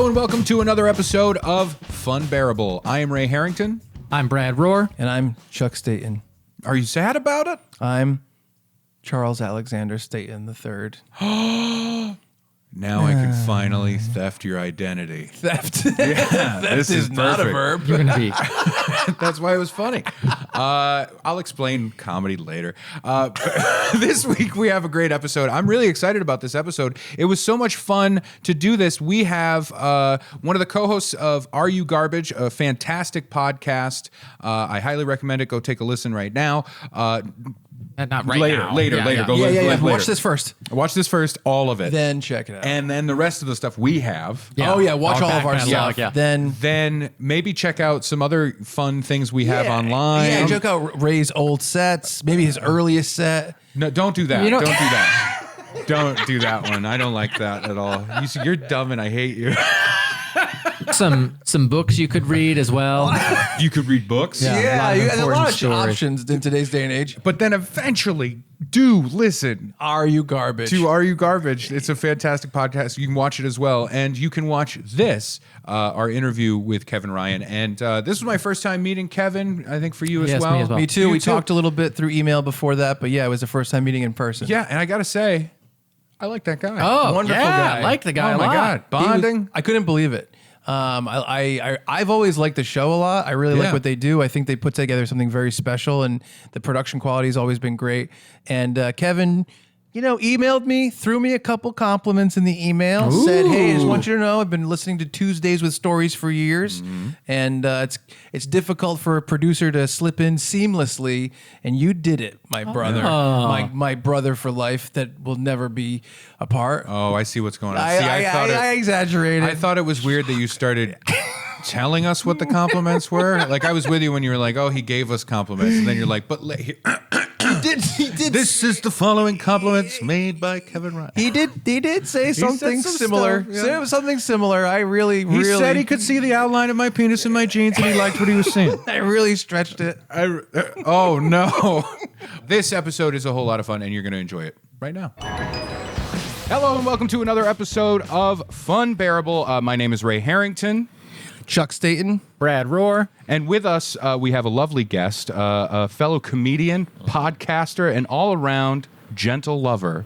Hello and welcome to another episode of Funbearable. I am Ray Harrington. I'm Brad Rohr. And I'm Chuck Staten. Are you sad about it? I'm Charles Alexander Staten III. Now I can finally theft your identity. Theft. Yeah, this is not a perfect. verb. You're going to be. That's why it was funny. I'll explain comedy later. This week we have a great episode. I'm really excited about this episode. It was so much fun to do this. We have one of the co-hosts of Are You Garbage, a fantastic podcast. I highly recommend it. Go take a listen right now. Not right later, now. later. Go Yeah. later. Watch this first. Watch this first, all of it. Then check it out. And then the rest of the stuff we have. Yeah. Oh, yeah. Watch Our all of our back stuff. catalog, yeah. Then Maybe check out some other fun things we have online. Yeah, check out Ray's old sets. Maybe his earliest set. No, don't do that. You know- Don't do that. Don't do that one. I don't like that at all. You're dumb and I hate you. Some books you could read as well. You could read books. Yeah, a lot of you got a lot important of stories. options in today's day and age. But then eventually do listen Are You Garbage? to Are You Garbage? It's a fantastic podcast. You can watch it as well. And you can watch our interview with Kevin Ryan. And this was my first time meeting Kevin, I think for you as Yes, well. me as well. Me too. You We talked a little bit through email before that, but yeah, it was the first time meeting in person. Yeah, and I got to say, I like that guy. Oh, Wonderful yeah, guy. I like the guy Oh a my lot. God. Bonding. I couldn't believe it. I've always liked the show a lot. I really Yeah. like what they do. I think they put together something very special, and the production quality has always been great. And Kevin, emailed me, threw me a couple compliments in the email, said, "Hey, I just want you to know I've been listening to Tuesdays with Stories for years, and it's difficult for a producer to slip in seamlessly, and you did it, my brother, my brother for life that will never be apart." Oh, I see what's going on. I exaggerated. I thought it was weird that you started telling us what the compliments were. Like I was with you when you were like, "Oh, he gave us compliments," and then you're like, "But here, he did. this is the following compliments made by Kevin Ryan." He did say something some similar. stuff, yeah. Said something similar. I really He said he could see the outline of my penis in my jeans, and he liked what he was seeing. I really stretched it. Oh no! This episode is a whole lot of fun, and you're going to enjoy it right now. Hello, and welcome to another episode of Funbearable. My name is Ray Harrington. Chuck Staten. Brad Rohr. And with us, we have a lovely guest, a fellow comedian, podcaster, and all-around gentle lover.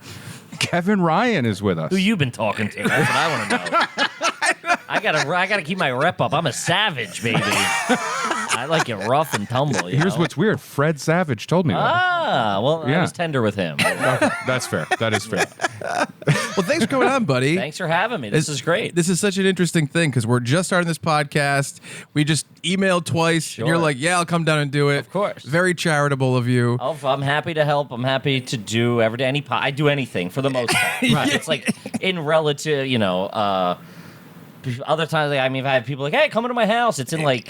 Kevin Ryan is with us. Who you been talking to? That's what I want to know. I gotta keep my rep up. I'm a savage, baby. I like it rough and tumble. Here's what's weird. Fred Savage told me that. Well, Yeah. I was tender with him. Okay, that's fair. That is fair. Well, thanks for coming on, buddy. Thanks for having me. This is great. This is such an interesting thing because we're just starting this podcast. We just emailed twice, and you're Sure. like, "Yeah, I'll come down and do it." Of course. Very charitable of you. Oh, I'm happy to help. I'm happy to do I do anything for the most part. Right. It's like in relative, other times, I've had people like, "Hey, come into my house." It's in like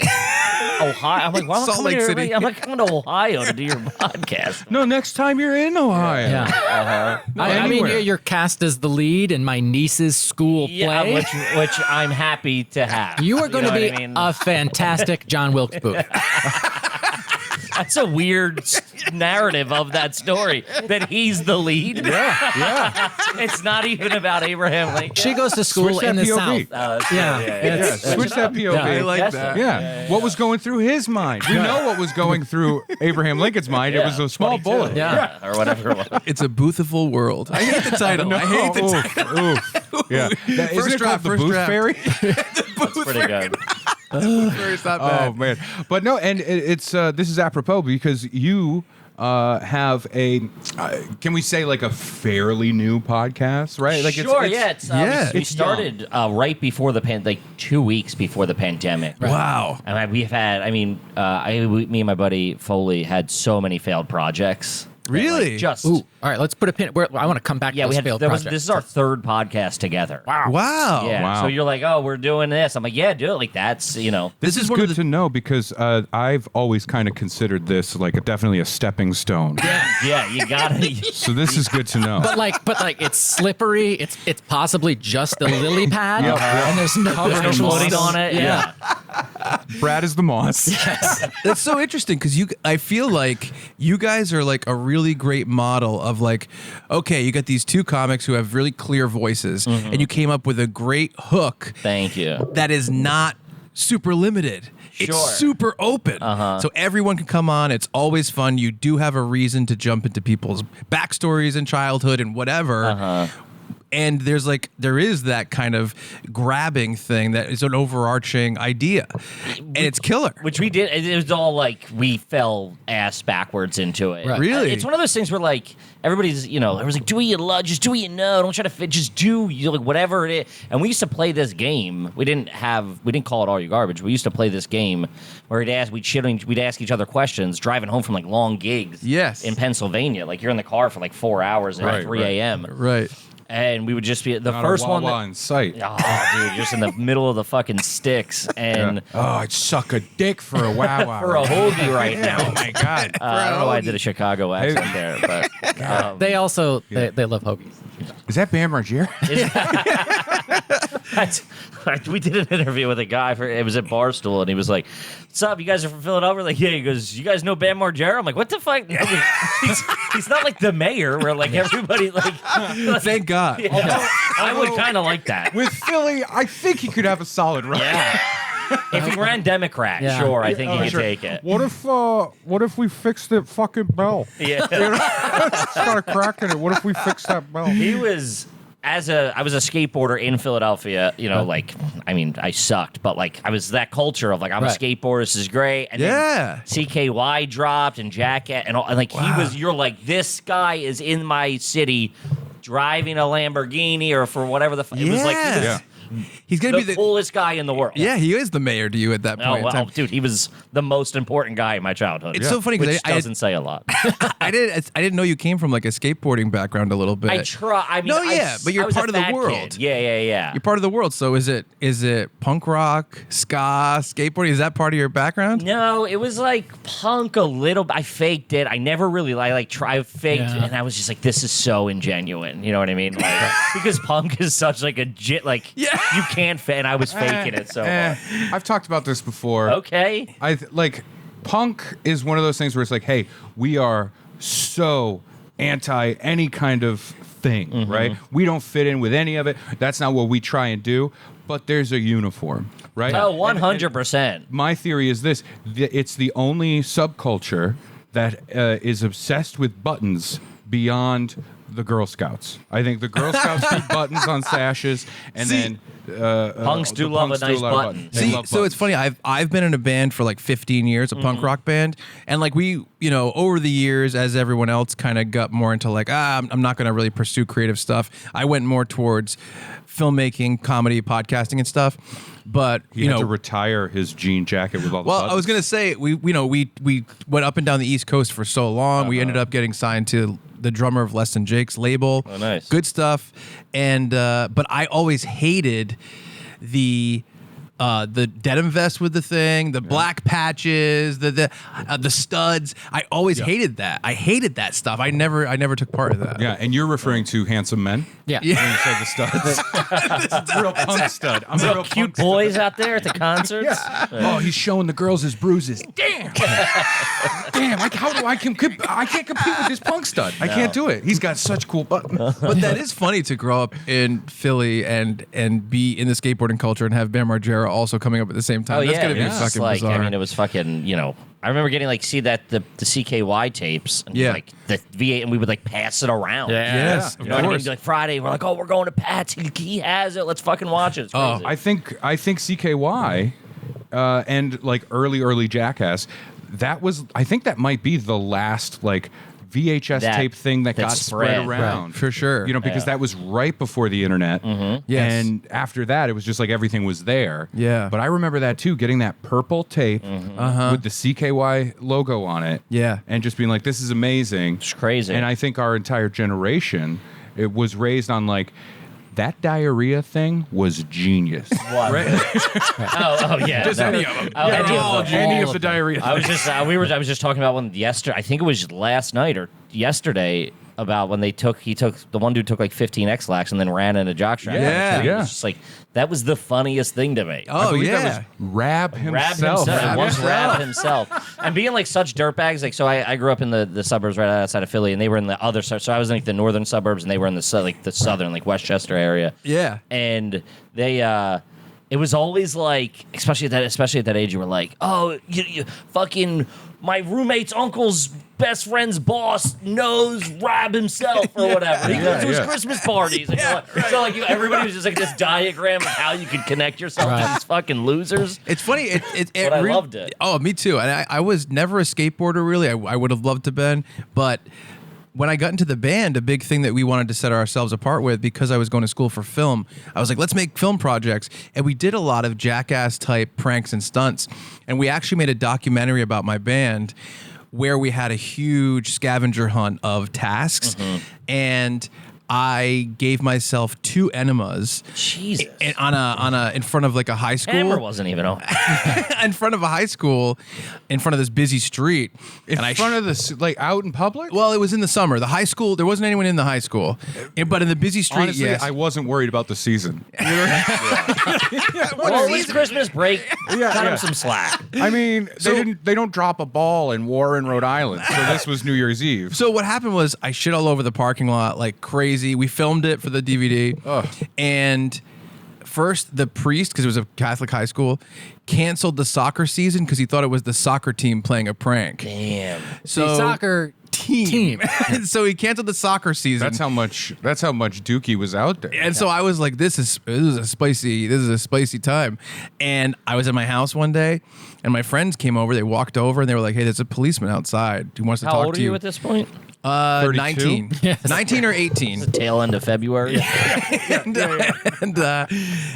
Ohio. I'm like, "Why am I Salt coming Lake here? City. I'm not coming to Ohio to do your podcast." No, next time you're in Ohio. Yeah. I mean, anywhere. you're cast as the lead in my niece's school play. Which I'm happy to have. You are going to know be what I mean? a fantastic John Wilkes Booth. That's a weird narrative of that story, that he's the lead. Yeah. It's not even about Abraham Lincoln. She goes to school Switch in that the POV. South. Yeah, switch that POV. I like Yes, that. Yeah. What was going through his mind? We know what was going through Abraham Lincoln's mind. It was a small 22, bullet. Yeah. or whatever it was. It's a Boothiful world. I hate the title. I hate the title. Oof. Yeah. Isn't First it draft, called the first Booth draft. Fairy? That's pretty good. It's not bad. Oh man, but no, and it's this is apropos because you have a can we say like a fairly new podcast, right? Like Sure, it's we started right before the like 2 weeks before the pandemic. Wow. And we've had, me and my buddy Foley had so many failed projects. Really? Just Ooh, all right, let's put a pin. I want to come back to those failed projects. This is our third podcast together. Wow. Yeah. Wow. So you're like, "Oh, we're doing this." I'm like, "Yeah, do it." Like that's, This is good to know because I've always kind of considered this like definitely a stepping stone. Yeah, you gotta. So this is good to know. But it's slippery. It's possibly just a lily pad, and there's no There's no actual footing stuff. on it. Yeah. Brad is the moss. That's so interesting because I feel like you guys are like a really great model of like, okay, you got these two comics who have really clear voices, and you came up with a great hook. Thank you. That is not super limited. Sure. It's super open. So everyone can come on. It's always fun. You do have a reason to jump into people's backstories and childhood and whatever. And there is that kind of grabbing thing that is an overarching idea, and it's killer. Which we did. It was all like we fell ass backwards into it. Right. Really? It's one of those things where like everybody's, everyone's like, do what you love, just do what you know. Don't try to fit. Just do like whatever it is. And we used to play this game. We didn't call it All Your Garbage. We used to play this game where we'd ask each other questions driving home from like long gigs. Yes. In Pennsylvania, like you're in the car for like 4 hours at 3 a.m. Right. And we would just be the Not first a one. Wawa in sight. Oh, dude, just in the middle of the fucking sticks, and Oh, I'd suck a dick for a Wawa. for a hoagie right now. Oh my God. I don't know why I did a Chicago accent there, but They also they love hoagies. Is that Bam Margera? we did an interview with a guy it was at Barstool, and he was like, "What's up? You guys are from Philadelphia?" Like, yeah. He goes, "You guys know Bam Margera?" I'm like, "What the fuck?" He's not like the mayor, where like everybody like. Thank God. Yeah. I would kind of like that. With Philly, I think he could have a solid run. Yeah. If he ran Democrat, Yeah. sure, I think he could take it. What if we fixed the fucking bell? Yeah. It's got a crack in it. What if we fix that bell? He was I was a skateboarder in Philadelphia, I sucked, but like I was that culture of like I'm a skateboarder, this is great. And then CKY dropped and Jacket and like you're like, this guy is in my city driving a Lamborghini or for whatever the it was like he's gonna be the coolest guy in the world. Yeah, he is the mayor to you at that point. Oh, well, dude, he was the most important guy in my childhood. It's so funny because which doesn't say a lot. I didn't know you came from like a skateboarding background a little bit. But you're part of the world. Kid. Yeah. You're part of the world. So is it punk rock, ska, skateboarding? Is that part of your background? No, it was like punk a little. I faked it. I never really I faked, and I was just like, this is so ingenuine. You know what I mean? Like, because punk is such like a you can't fake. And I was faking it so hard. I've talked about this before. Okay. Punk is one of those things where it's like, hey, we are so anti any kind of thing, right? We don't fit in with any of it. That's not what we try and do. But there's a uniform, right? Oh, 100%. My theory is this: it's the only subculture that is obsessed with buttons beyond the Girl Scouts. I think the Girl Scouts do buttons on sashes, and then punks do love a nice button. See, so it's funny. I've been in a band for like 15 years, a punk rock band, and like we, over the years, as everyone else kind of got more into like, I'm not going to really pursue creative stuff. I went more towards filmmaking, comedy, podcasting, and stuff. But he had to retire his jean jacket with all the buttons. I was gonna say we went up and down the East Coast for so long. We ended up getting signed to the drummer of Less Than Jake's label. Oh, nice. Good stuff. And but I always hated the denim vest with the thing, the black patches, the studs. I always hated that. I hated that stuff. I never took part of that. Yeah, and you're referring to handsome men? Yeah. When you said the studs. Real punk stud. I'm a real Cute punk boys out there at the concerts. Oh, he's showing the girls his bruises. Damn. Damn, I can't compete with this punk stud. I can't do it. He's got such cool buttons. But that is funny to grow up in Philly and be in the skateboarding culture and have Bam Margera also coming up at the same time. Oh, That's yeah. gonna be It's fucking like, bizarre. I mean, it was fucking, I remember getting see that the CKY tapes and like the V8 and we would like pass it around. Yes, You know what I mean? Like Friday, we're like, oh, we're going to Pat's. He has it. Let's fucking watch it. It's crazy. I think CKY and like early Jackass, I think that might be the last like VHS tape thing that got spread around. Right, for sure. Because that was right before the internet. Yes. And after that, it was just like everything was there. Yeah. But I remember that too, getting that purple tape with the CKY logo on it. Yeah. And just being like, this is amazing. It's crazy. And I think our entire generation, it was raised on like, that diarrhea thing was genius. What? Oh yeah. Just any of them. Any of the diarrhea. I was just I was just talking about one yesterday. I think it was last night or yesterday. about when he took the one dude took like 15 X-Lax and then ran into jockstrap. Yeah. It was just like that was the funniest thing to me. Oh, That was Rab himself. It was Rab himself. And being like such dirtbags, like so I grew up in the suburbs right outside of Philly, and they were in the other side. So I was in like the northern suburbs, and they were in the southern, like Westchester area. Yeah. And they it was always like, especially at that age, you were like, oh, you fucking my roommate's uncle's best friend's boss knows Rob himself or whatever. He goes to his Christmas parties. And so like everybody was just like this diagram of how you could connect yourself to these fucking losers. It's funny. But I loved it. Oh, me too. And I was never a skateboarder, really. I would have loved to been, but when I got into the band, a big thing that we wanted to set ourselves apart with, because I was going to school for film, I was like, let's make film projects. And we did a lot of jackass type pranks and stunts. And we actually made a documentary about my band where we had a huge scavenger hunt of tasks. And I gave myself 2 enemas. Jesus. In front of like a high school. Hammer wasn't even on. In front of a high school, in front of this busy street. In front of this, like out in public? Well, it was in the summer. The high school, there wasn't anyone in the high school. But in the busy street, Honestly, yes. I wasn't worried about the season. Well, it was Christmas break. Cut him some slack. I mean, they don't drop a ball in Warren, Rhode Island. So this was New Year's Eve. So what happened was I shit all over the parking lot like crazy. We filmed it for the DVD. And first, the priest, because it was a Catholic high school, canceled the soccer season because he thought it was the soccer team playing a prank. Damn. So The soccer team. So he canceled the soccer season. That's how much Dookie was out there. And so I was like, this is a spicy time. And I was at my house one day, and my friends came over. They walked over, and they were like, hey, there's a policeman outside who wants to How talk old to are you. you at this point? 19. Yes. 19 or 18. Tail end of February. And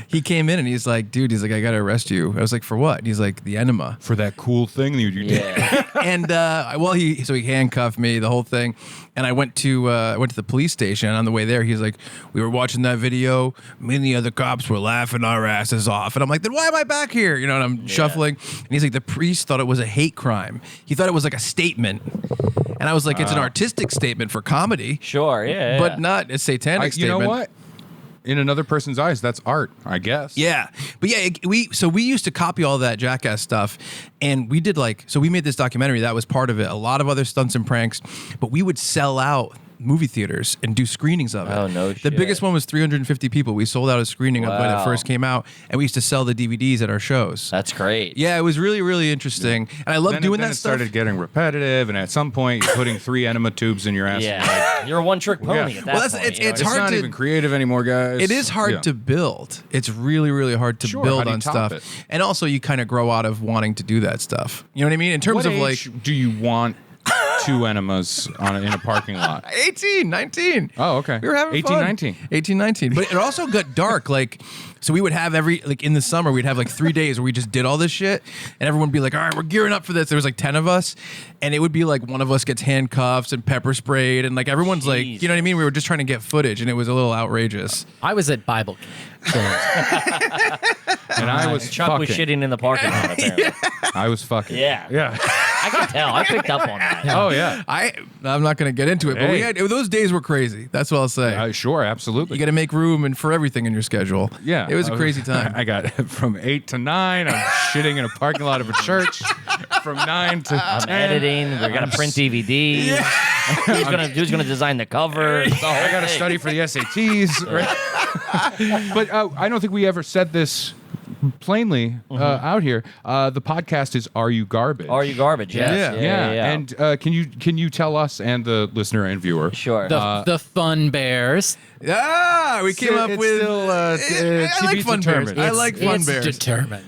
he came in, and he's like, dude, I got to arrest you. I was like, for what? And he's like, the enema. For that cool thing you did. Yeah. And he handcuffed me, the whole thing, and I went to the police station. And on the way there, he's like, we were watching that video. Me and the other cops were laughing our asses off, and I'm like, then why am I back here? You know, and I'm shuffling, and he's like, the priest thought it was a hate crime. He thought it was like a statement, and I was like, it's an artistic statement for comedy, Sure, yeah. but not a satanic You statement. know what? In another person's eyes, that's art, I guess. Yeah, but yeah, we used to copy all that jackass stuff, and we did we made this documentary that was part of it. A lot of other stunts and pranks, but we would sell out movie theaters and do screenings of it. Oh, no The shit. biggest one was 350 people. We sold out a screening of when it Wow. first came out, and we used to sell the DVDs at our shows. That's great. Yeah, it was really, really interesting, and I love doing then that it stuff. started getting repetitive, and at some point, you're putting 3 enema tubes in your ass. Yeah. You're a one-trick pony at that Well, that's- point. it's you know it's what I It's hard not to- even creative anymore, guys. It is hard Yeah. to build. It's really, really hard to Sure, build how do you on top stuff. it? And also, you kind of grow out of wanting to do that stuff. You know what I mean? In terms What of age do you want 2 enemas in a parking lot? 18, 19. Oh, okay. We were having 18, fun. 19. 18, 19. But it also got dark. So we would have in the summer, we'd have 3 days where we just did all this shit. And everyone would be like, all right, we're gearing up for this. There was 10 of us. And it would be one of us gets handcuffs and pepper sprayed. And everyone's Jeez. you know what I mean? We were just trying to get footage. And it was a little outrageous. I was at Bible. And I was Chuck fucking. was shitting in the parking lot, apparently. I was fucking. Yeah. Yeah. I can tell. I picked up on that. Oh, yeah. I'm not going to get into it. But Hey. those days were crazy. That's what I'll say. Sure, absolutely. You got to make room and for everything in your schedule. Yeah. It was a crazy time. I got from 8 to 9. I'm shitting in a parking lot of a church. From 9 to 10. I'm editing. We're gonna print DVDs. Who's gonna design the cover? It's the whole I got to thing. study for the SATs. Right? But I don't think we ever said this plainly out here. The podcast is "Are You Garbage?" Are you garbage? Yes. Yeah. And can you tell us and the listener and viewer? Sure. The Fun Bears. We came up It's with. still, I to like be Fun Bears. determined. I like Fun It's Bears. determined.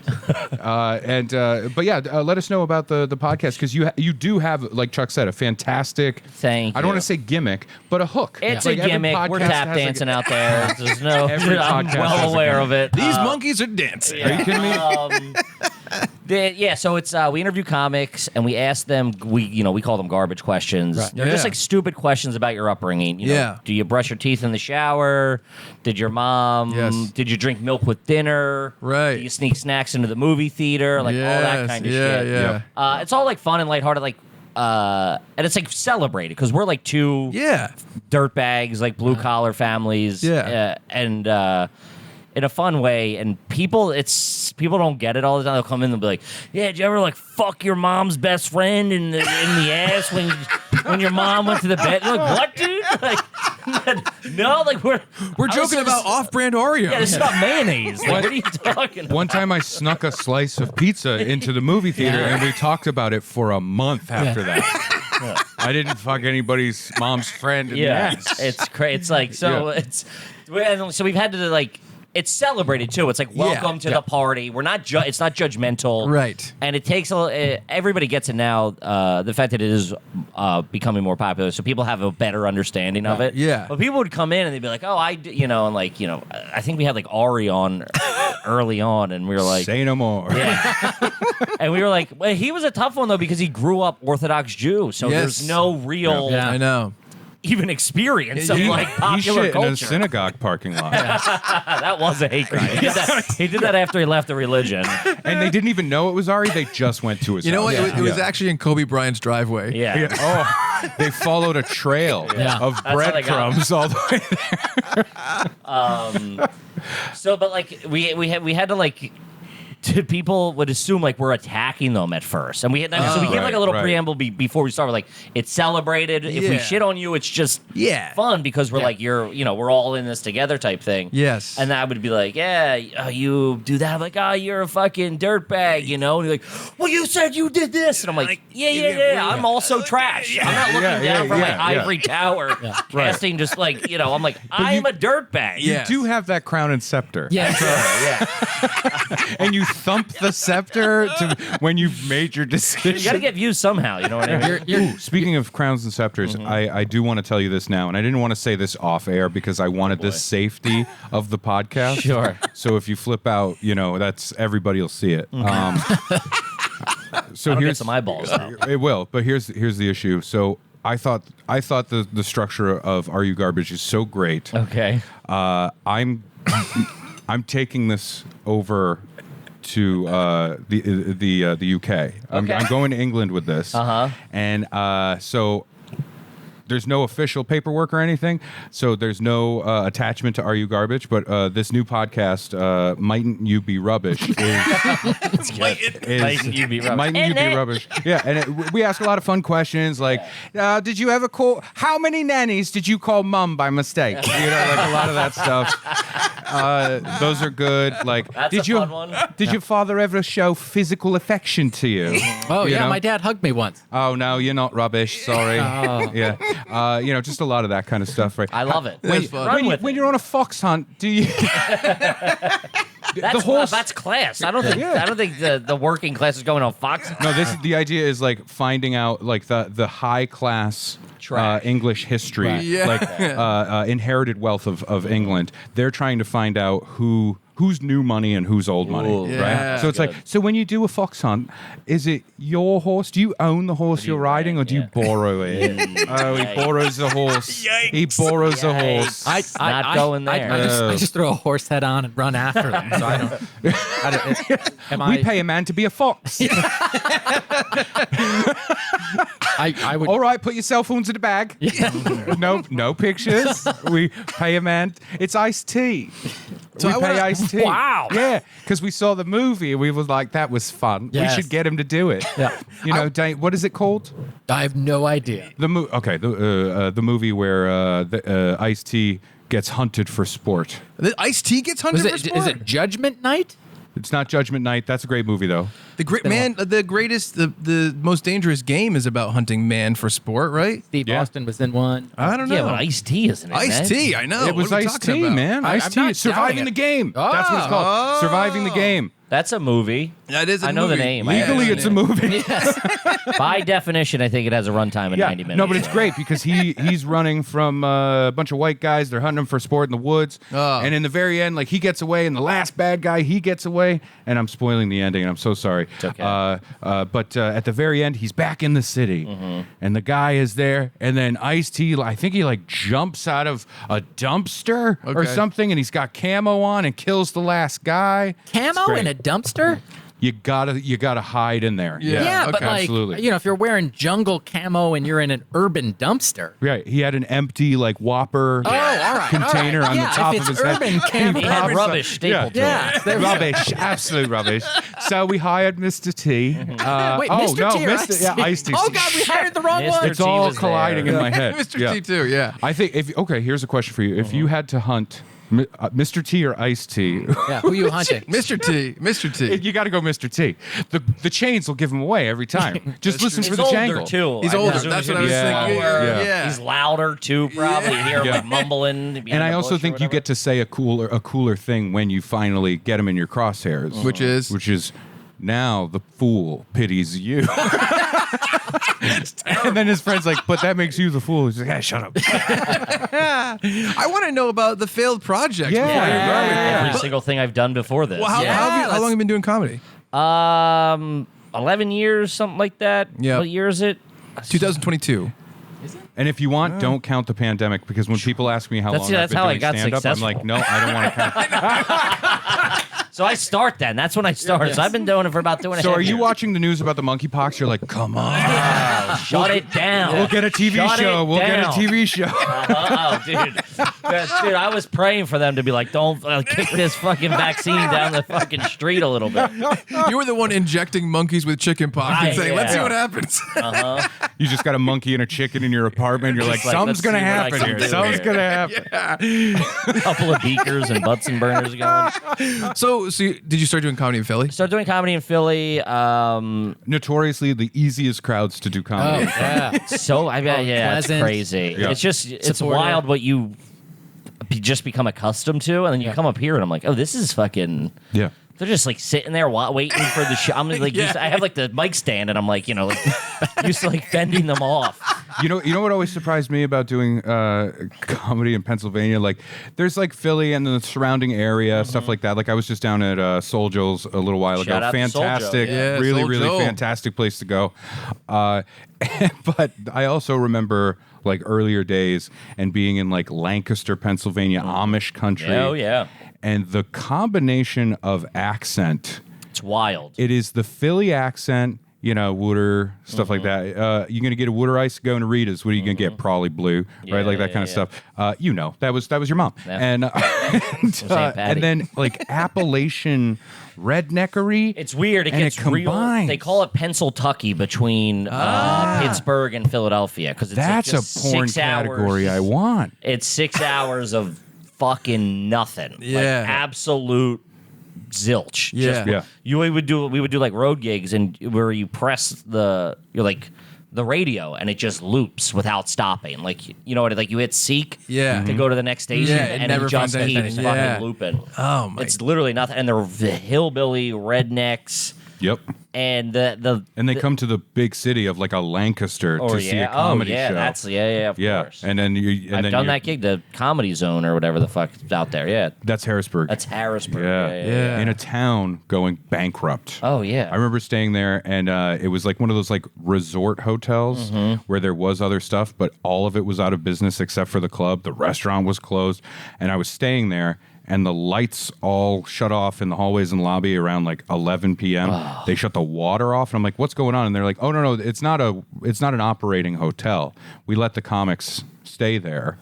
But yeah, let us know about the podcast because you do have, like Chuck said, a fantastic. Thank I don't you. want to say gimmick, but a hook. It's Like a every gimmick. We're podcast tap has a- dancing out there. There's no. Every I'm podcast has well a aware gimmick. of it. These monkeys are dancing. Are you kidding me? So it's we interview comics and we ask them we call them garbage questions. Right. They're just Yeah. like stupid questions about your upbringing. You know, Yeah. do you brush your teeth in the shower? Did your mom? Yes. Did you drink milk with dinner? Right. Do you sneak snacks into the movie theater? Like all that Yes, kind of yeah, shit. yeah. Yep. It's all like fun and lighthearted. Like and it's like celebrated because we're like two dirtbags, like blue collar families, and in a fun way. And people don't get it all the time. They'll come in and be like, "Yeah, did you ever like fuck your mom's best friend in the ass when your mom went to the bed?" They're like, what, dude? Like, no, like we're joking about off-brand Oreo. Yeah, this is about mayonnaise. Like, what are you talking about? One time I snuck a slice of pizza into the movie theater, and we talked about it for a month after that. I didn't fuck anybody's mom's friend in the ass. It's crazy. It's like so. So we've had to like. It's celebrated too. It's like welcome to the party. We're not. It's not judgmental, right? And it takes everybody gets it now. The fact that it is becoming more popular, so people have a better understanding of it. Yeah. But people would come in and they'd be like, "Oh, I think we had like Ari on early on, and we were like, say no more." Yeah. And we were like, well, he was a tough one though because he grew up Orthodox Jew, so there's no real. Yeah. I know. Even experience of like He popular shit culture. in a synagogue parking lot. That was a hate crime. He did that after he left the religion. And they didn't even know it was Ari. They just went to his house. You know what? It was actually in Kobe Bryant's driveway. Yeah. Oh, they followed a trail of That's how they got breadcrumbs all the way there. So, but like we had to like. People would assume like we're attacking them at first, and we had so we gave like a little preamble before we started. Like it's celebrated. If we shit on you, it's just fun because we're like we're all in this together type thing. Yes, and I would be like, you do that. I'm like, you're a fucking dirtbag, And you're like, well, you said you did this, and I'm like, yeah. I'm also trash. I'm not looking down from my ivory tower, casting just like I'm like I'm a dirtbag. You do have that crown and scepter. And you thump the scepter when you've made your decision. You got to get views somehow. You know what I mean? Speaking of crowns and scepters, I do want to tell you this now, and I didn't want to say this off air because I wanted the safety of the podcast. Sure. So if you flip out, that's everybody will see it. So here's some eyeballs. It will, but here's the issue. So I thought the structure of Are You Garbage is so great. Okay. I'm taking this over to the UK. I'm going to England with this. And so there's no official paperwork or anything. So there's no attachment to Are You Garbage, but this new podcast, Mightn't You Be Rubbish, Mightn't You Be Rubbish. Mightn't You Be Rubbish. Yeah, and we ask a lot of fun questions like, did you ever call, how many nannies did you call mum by mistake? Like a lot of that stuff. Those are good. Like, That's a fun one. Did your father ever show physical affection to you? My dad hugged me once. Oh, no, you're not rubbish. Sorry. Yeah. Just a lot of that kind of stuff, right? I love it. When you're on a fox hunt, do you? That's class. I don't think the working class is going on fox. No, the idea is like finding out like the high class English history, inherited wealth of England. They're trying to find out who's new money and who's old money, right? So it's like, so when you do a fox hunt, is it your horse? Do you own the horse you're riding, or do you borrow it? He borrows the horse. Yikes. He borrows the horse. Not going there. I just throw a horse head on and run after them. So I don't. We pay a man to be a fox. I would. All right, put your cell phones in the bag. No pictures. We pay a man. It's iced tea. So we pay iced tea. Wow. Yeah, because we saw the movie and we were like, that was fun. Yes. We should get him to do it. Yeah. Dane, what is it called? I have no idea. The movie where the iced tea gets hunted for sport. The iced tea gets hunted for sport? Is it Judgment Night? It's not Judgment Night. That's a great movie, though. The most dangerous game is about hunting man for sport, right? Steve Austin was in one. I don't know. Yeah, but iced tea isn't it? Iced tea, I know. It was What are we iced talking tea, about? man. Iced tea. Surviving the game. That's what it's called. Surviving the game. That's a movie. That is a I know movie. the name. Legally, it's a movie. By definition, I think it has a runtime of 90 minutes. No, but it's great because he's running from a bunch of white guys. They're hunting him for sport in the woods. And in the very end, like, he gets away, and the last bad guy, he gets away. And I'm spoiling the ending, and I'm so sorry. It's okay. But at the very end, he's back in the city. And the guy is there. And then Ice-T, I think he, like, jumps out of a dumpster or something. And he's got camo on and kills the last guy. Camo in a dumpster? you gotta hide in there. Yeah, but okay. like, Absolutely. you know, if you're wearing jungle camo and you're in an urban dumpster. Right. He had an empty like Whopper Oh, all right, container all right. on Yeah, the top if of it's his head. urban And he camo. He had pops rubbish up. stapled to Yeah. it. Rubbish, absolute rubbish. So we hired Mr. T. Wait, oh Mr. no, T or Mr. Ice-T? Yeah, Ice-T. Oh God, we hired the wrong Mr. one. It's T all was colliding there. in my head. Mr. T too. Yeah. I think here's a question for you. If you had to hunt Mr. T or Ice-T, Yeah, who you hunting? Mr. T. Mr. T. you got to go Mr. T. The chains will give him away every time. Just listen He's for the older jangle. too. He's I older. presume That's he's what I was gonna be thinking. slower. Yeah. He's louder too, probably. You hear him like mumbling. behind And I the also bush or think you whatever. get to say a cooler thing when you finally get him in your crosshairs, Which is now the fool pities you. And then his friend's like, but that makes you the fool. He's like, yeah, shut up. I want to know about the failed projects. Yeah. before you go. every single thing I've done before this. Well, how long have you been doing comedy? 11 years, something like that. Yeah. What year is it? 2022. And if you want, don't count the pandemic, because when people ask me how long I've that's been how I doing got stand-up, I'm successful. like, no, I don't want to count. So I start then. That's when I started. So I've been doing it for about 2.5 So are you years. watching the news about the monkeypox? You're like, come on. Shut it down. We'll get a TV Shut show. it We'll get a down. TV show. Oh, dude. Dude, I was praying for them to be like, don't kick this fucking vaccine down the fucking street a little bit. You were the one injecting monkeys with chicken pox and Right, saying, "Let's see yeah. what happens." You just got a monkey and a chicken in your apartment. You're like, like, something's let's going to see what I happen can here. do Something's here. going to happen. A couple of beakers and Bunsen burners going. So did you start doing comedy in Philly? Started doing comedy in Philly. Notoriously the easiest crowds to do Oh, comedy. yeah. So I bet, yeah, it's pleasant. crazy. Yeah. It's Supportive. wild what you just become accustomed to, and then you come up here, and I'm like, oh, this is fucking. Yeah. They're just like sitting there waiting for the show. I'm like, used to, I have like the mic stand, and I'm like, used to like fending them off. You know what always surprised me about doing comedy in Pennsylvania? Like, there's like Philly and the surrounding area, stuff like that. Like, I was just down at Soul Joe's a little while Shout ago. out to Soul Joe, Fantastic, yeah. really, Soul really Joe. fantastic place to go. But I also remember like earlier days and being in like Lancaster, Pennsylvania, Amish country. Oh yeah, And the combination of accent. it's wild. It is the Philly accent, Wooder, stuff like that. You're going to get a Wooder Ice, go to Rita's. What are you going to get? Probably Blue, right? Like that kind of stuff. That was your mom. Yeah. And, Patty. and then like Appalachian redneckery. It's weird. It and gets real. combines. They call it Pennsyltucky between Pittsburgh and Philadelphia because it's That's like just a porn 6 hours. category I want. It's 6 hours of fucking nothing. Yeah. Like absolute zilch. Yeah. Yeah. We would do like road gigs and where you press the radio and it just loops without stopping. Like like you hit seek Yeah. to go to the next station Yeah, it and never it just finds keeps anything. fucking Yeah. looping. Oh my! It's literally nothing. And they're the hillbilly rednecks. Yep. And And they come to the big city of like a Lancaster to see a comedy show. That's of course. And then I've done that gig, the Comedy Zone or whatever the fuck is out there. Yeah, That's Harrisburg. that's Harrisburg. Yeah. In a town going bankrupt. Oh yeah. I remember staying there, and it was like one of those like resort hotels where there was other stuff, but all of it was out of business except for the club. The restaurant was closed, and I was staying there, and the lights all shut off in the hallways and lobby around like 11 p.m. They shut the water off, and I'm like, "What's going on?" And they're like, "Oh no, it's not an operating hotel. We let the comics stay there."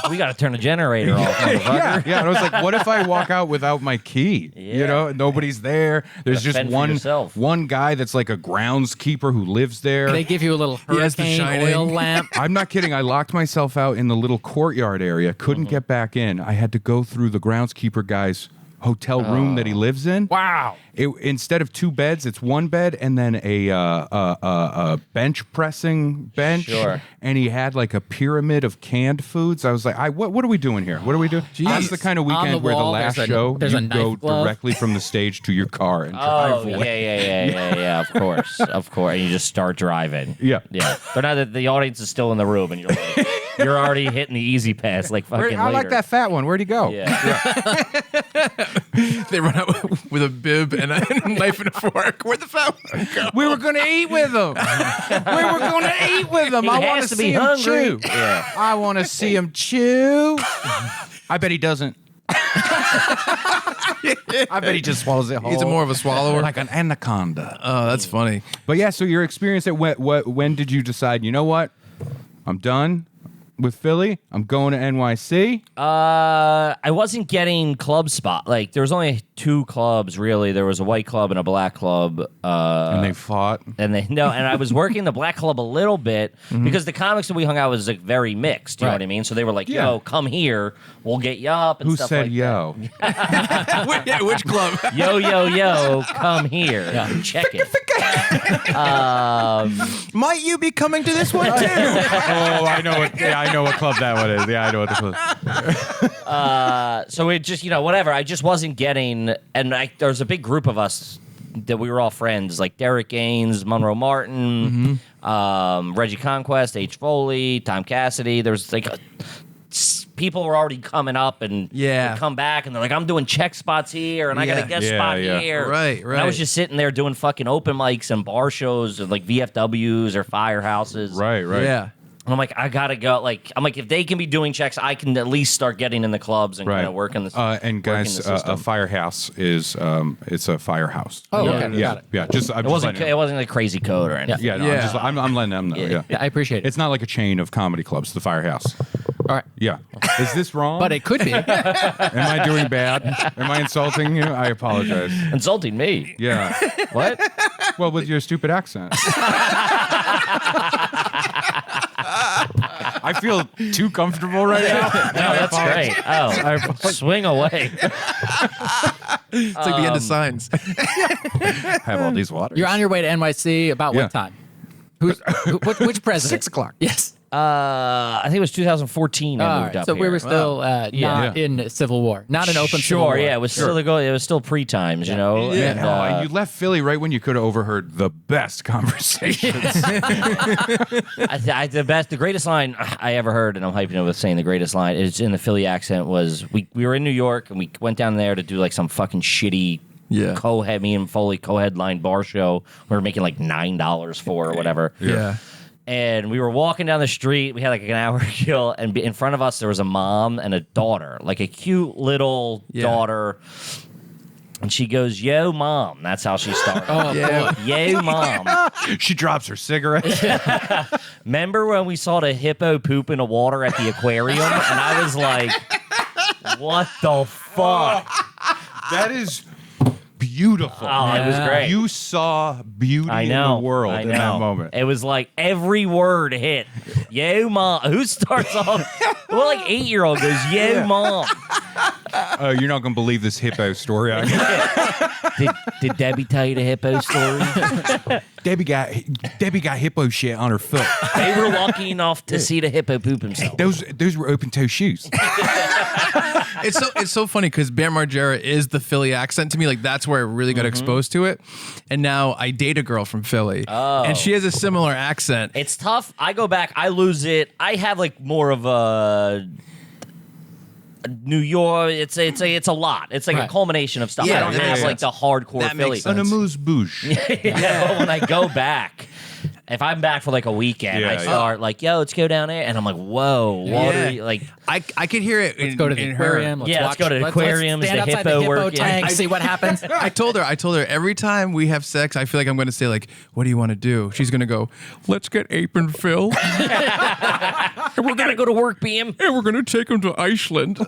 We got to turn the generator off. motherfucker. Yeah. And I was like, what if I walk out without my key? Yeah. Nobody's there. There's Gotta just fend for yourself. one guy that's like a groundskeeper who lives there. They give you a little has The hurricane Shining. oil lamp. I'm not kidding. I locked myself out in the little courtyard area. Couldn't get back in. I had to go through the groundskeeper guy's hotel room that he lives in. Wow. Instead of 2 beds, it's 1 bed and then a bench pressing bench. Sure. And he had like a pyramid of canned foods. I was like, what are we doing here? What are we doing? That's the kind of On the weekend where the wall, last there's a- show there's a you go knife glove. directly from the stage to your car and drive Oh away. yeah. Of course. And you just start driving. Yeah. They're not. The audience is still in the room, and you're like, you're already hitting the easy pass like fucking. I like later. that fat one. Where'd he go? Yeah. They run out with a bib and a knife and a fork. Where'd the fat one go? We were gonna eat with him. We were gonna eat with him. He I has want to to be see him hungry. chew. Yeah. I want to see him chew. I bet he doesn't. I bet he just swallows it whole. He's more of a swallower. like an anaconda. Oh, that's funny. But yeah, so your experience at when did you decide, you know what? I'm done with Philly. I'm going to NYC. I wasn't getting club spot. Like there was only 2 clubs really. There was a white club and a black club. And they fought. And I was working the black club a little bit because the comics that we hung out was like very mixed. You know what I mean? So they were like, Yeah. "Yo, come here. We'll get you up." And Who stuff said like yo? Which club? That. Yo, come here. Check it. Might you be coming to this one too? I know what. Yeah, I know what club that one is. Yeah, I know what the club. So it just, whatever. I just wasn't getting, and there was a big group of us that we were all friends, like Derek Gaines, Monroe Martin, Reggie Conquest, H. Foley, Tom Cassidy. There's like people were already coming up and would come back, and they're like, I'm doing check spots here, and I got a guest spot here. Right. And I was just sitting there doing fucking open mics and bar shows, or like VFWs or firehouses. Right. Yeah. And I'm like, I gotta go. Like, I'm like, if they can be doing checks, I can at least start getting in the clubs and kind of working the. And guys, a firehouse is it's a firehouse. Oh, Yeah. okay. Yeah, Got it. yeah. Just It wasn't like crazy code or anything. Yeah, no, Yeah. I'm letting them know. Yeah. Yeah, I appreciate it. It's not like a chain of comedy clubs. The Firehouse. All right. Yeah. Is this wrong? But it could be. Am I doing bad? Am I insulting you? I apologize. Insulting me. Yeah. What? Well, with your stupid accent. I feel too comfortable right now. No, that's great. Oh, swing away. It's like the end of Signs. Have all these waters. You're on your way to NYC about Yeah. what time? Which president? 6 o'clock. Yes. I think it was 2014 I All moved right. up So here. we were still not in civil war, not an open civil war. Yeah, it was still it was still pre-times, you know. Yeah, And, no, and you left Philly right when you could have overheard the best conversations. the greatest line I ever heard, and I'm hyping it with saying the greatest line is in the Philly accent was we were in New York and we went down there to do like some fucking shitty co-head, me and Foley co-headline bar show. We were making like $9 for or whatever. Yeah. And we were walking down the street. We had like an hour to kill, and in front of us there was a mom and a daughter, like a cute little daughter. And she goes, "Yo, mom." That's how she started. Oh, boy. Yo, mom. She drops her cigarette. Remember when we saw the hippo poop in the water at the aquarium? And I was like, what the fuck? That is beautiful. Oh, it was great. You saw beauty I know. in the world I in know. that moment. It was like every word hit. Yo, mom. Who starts off? Well, like 8-year-old goes, yo, mom. You're not going to believe this hippo story. Did Debbie tell you the hippo story? Debbie got hippo shit on her foot. They were lucky enough to see the hippo poop himself. Those were open toe shoes. It's so funny because Bear Margera is the Philly accent to me. Like that's where I really got exposed to it. And now I date a girl from Philly, and she has a similar accent. It's tough. I go back. I lose it. I have like more of a New York. It's a lot. It's like a culmination of stuff. Yeah, I don't have like the hardcore That Philly. makes sense. An amuse-bouche. Yeah, but when I go back, if I'm back for like a weekend, I start like, yo, let's go down there, and I'm like, whoa, water, like. I could hear it. Let's go to the aquarium. Let's go to the aquarium. Stand outside the hippo tank. See what happens. I told her every time we have sex, I feel like I'm going to say like, "What do you want to do?" She's going to go, "Let's get Ape and Phil, And we're gonna go to work, Beam. and we're going to take him to Iceland."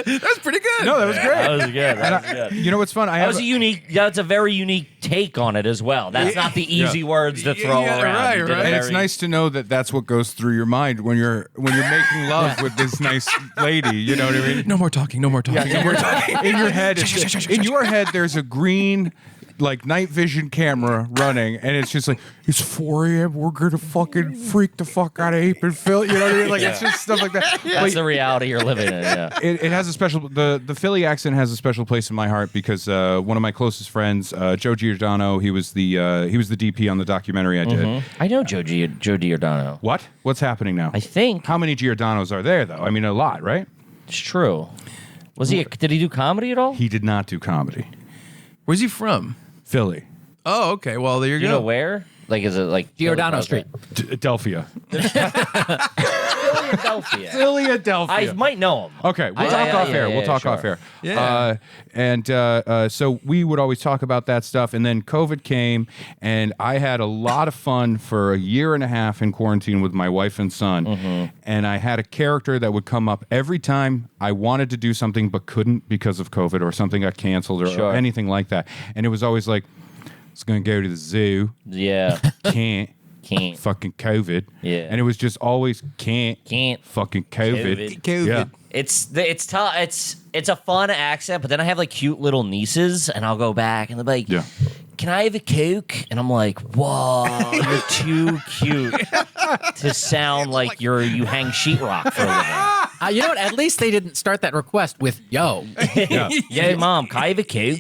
That's pretty good. No, that was great. That was good. That was good. You know what's fun? That was a unique. That's a very unique take on it as well. That's not the easy words to throw Yeah, around. right, You did a right. And it's very- nice to know that that's what goes through your mind when you're making love with this nice lady. You know what I mean? No more talking. No more talking. No more talking. In your head, in your head, there's a green, like night vision camera running, and it's just like it's 4 a.m. We're gonna fucking freak the fuck out of Ape and Phil. You know what I mean? Like it's just stuff like that. That's the reality you're living in. Yeah. It has a special the Philly accent has a special place in my heart because one of my closest friends, Joe Giordano, he was the DP on the documentary I did. I know Joe Giordano. What? What's happening now? I think How many Giordanos are there though? I mean, a lot, right? it's true. Did he do comedy at all? He did not do comedy. Where's he from? Philly, Oh, okay. Well, there you You go. know where? Like, is it like Giordano Street. Delphia. Philly Philadelphia. Philadelphia. I might know him. Okay, we'll talk off air. We'll talk sure. off air. Yeah. So we would always talk about that stuff, and then COVID came, and I had a lot of fun for a year and a half in quarantine with my wife and son, and I had a character that would come up every time I wanted to do something but couldn't because of COVID or something got canceled or anything like that, and it was always like, I was going to go to the zoo. Yeah. Can't. Fucking COVID. Yeah. And it was just always can't. Fucking COVID. Yeah. It's tough. It's a fun accent, but then I have like cute little nieces, and I'll go back and they'll be like, Yeah. Can I have a Coke? And I'm like, whoa, you're too cute to sound like you hang sheetrock for a living. You know what? At least they didn't start that request with "Yo." Yeah, Mom, can I have a Coke?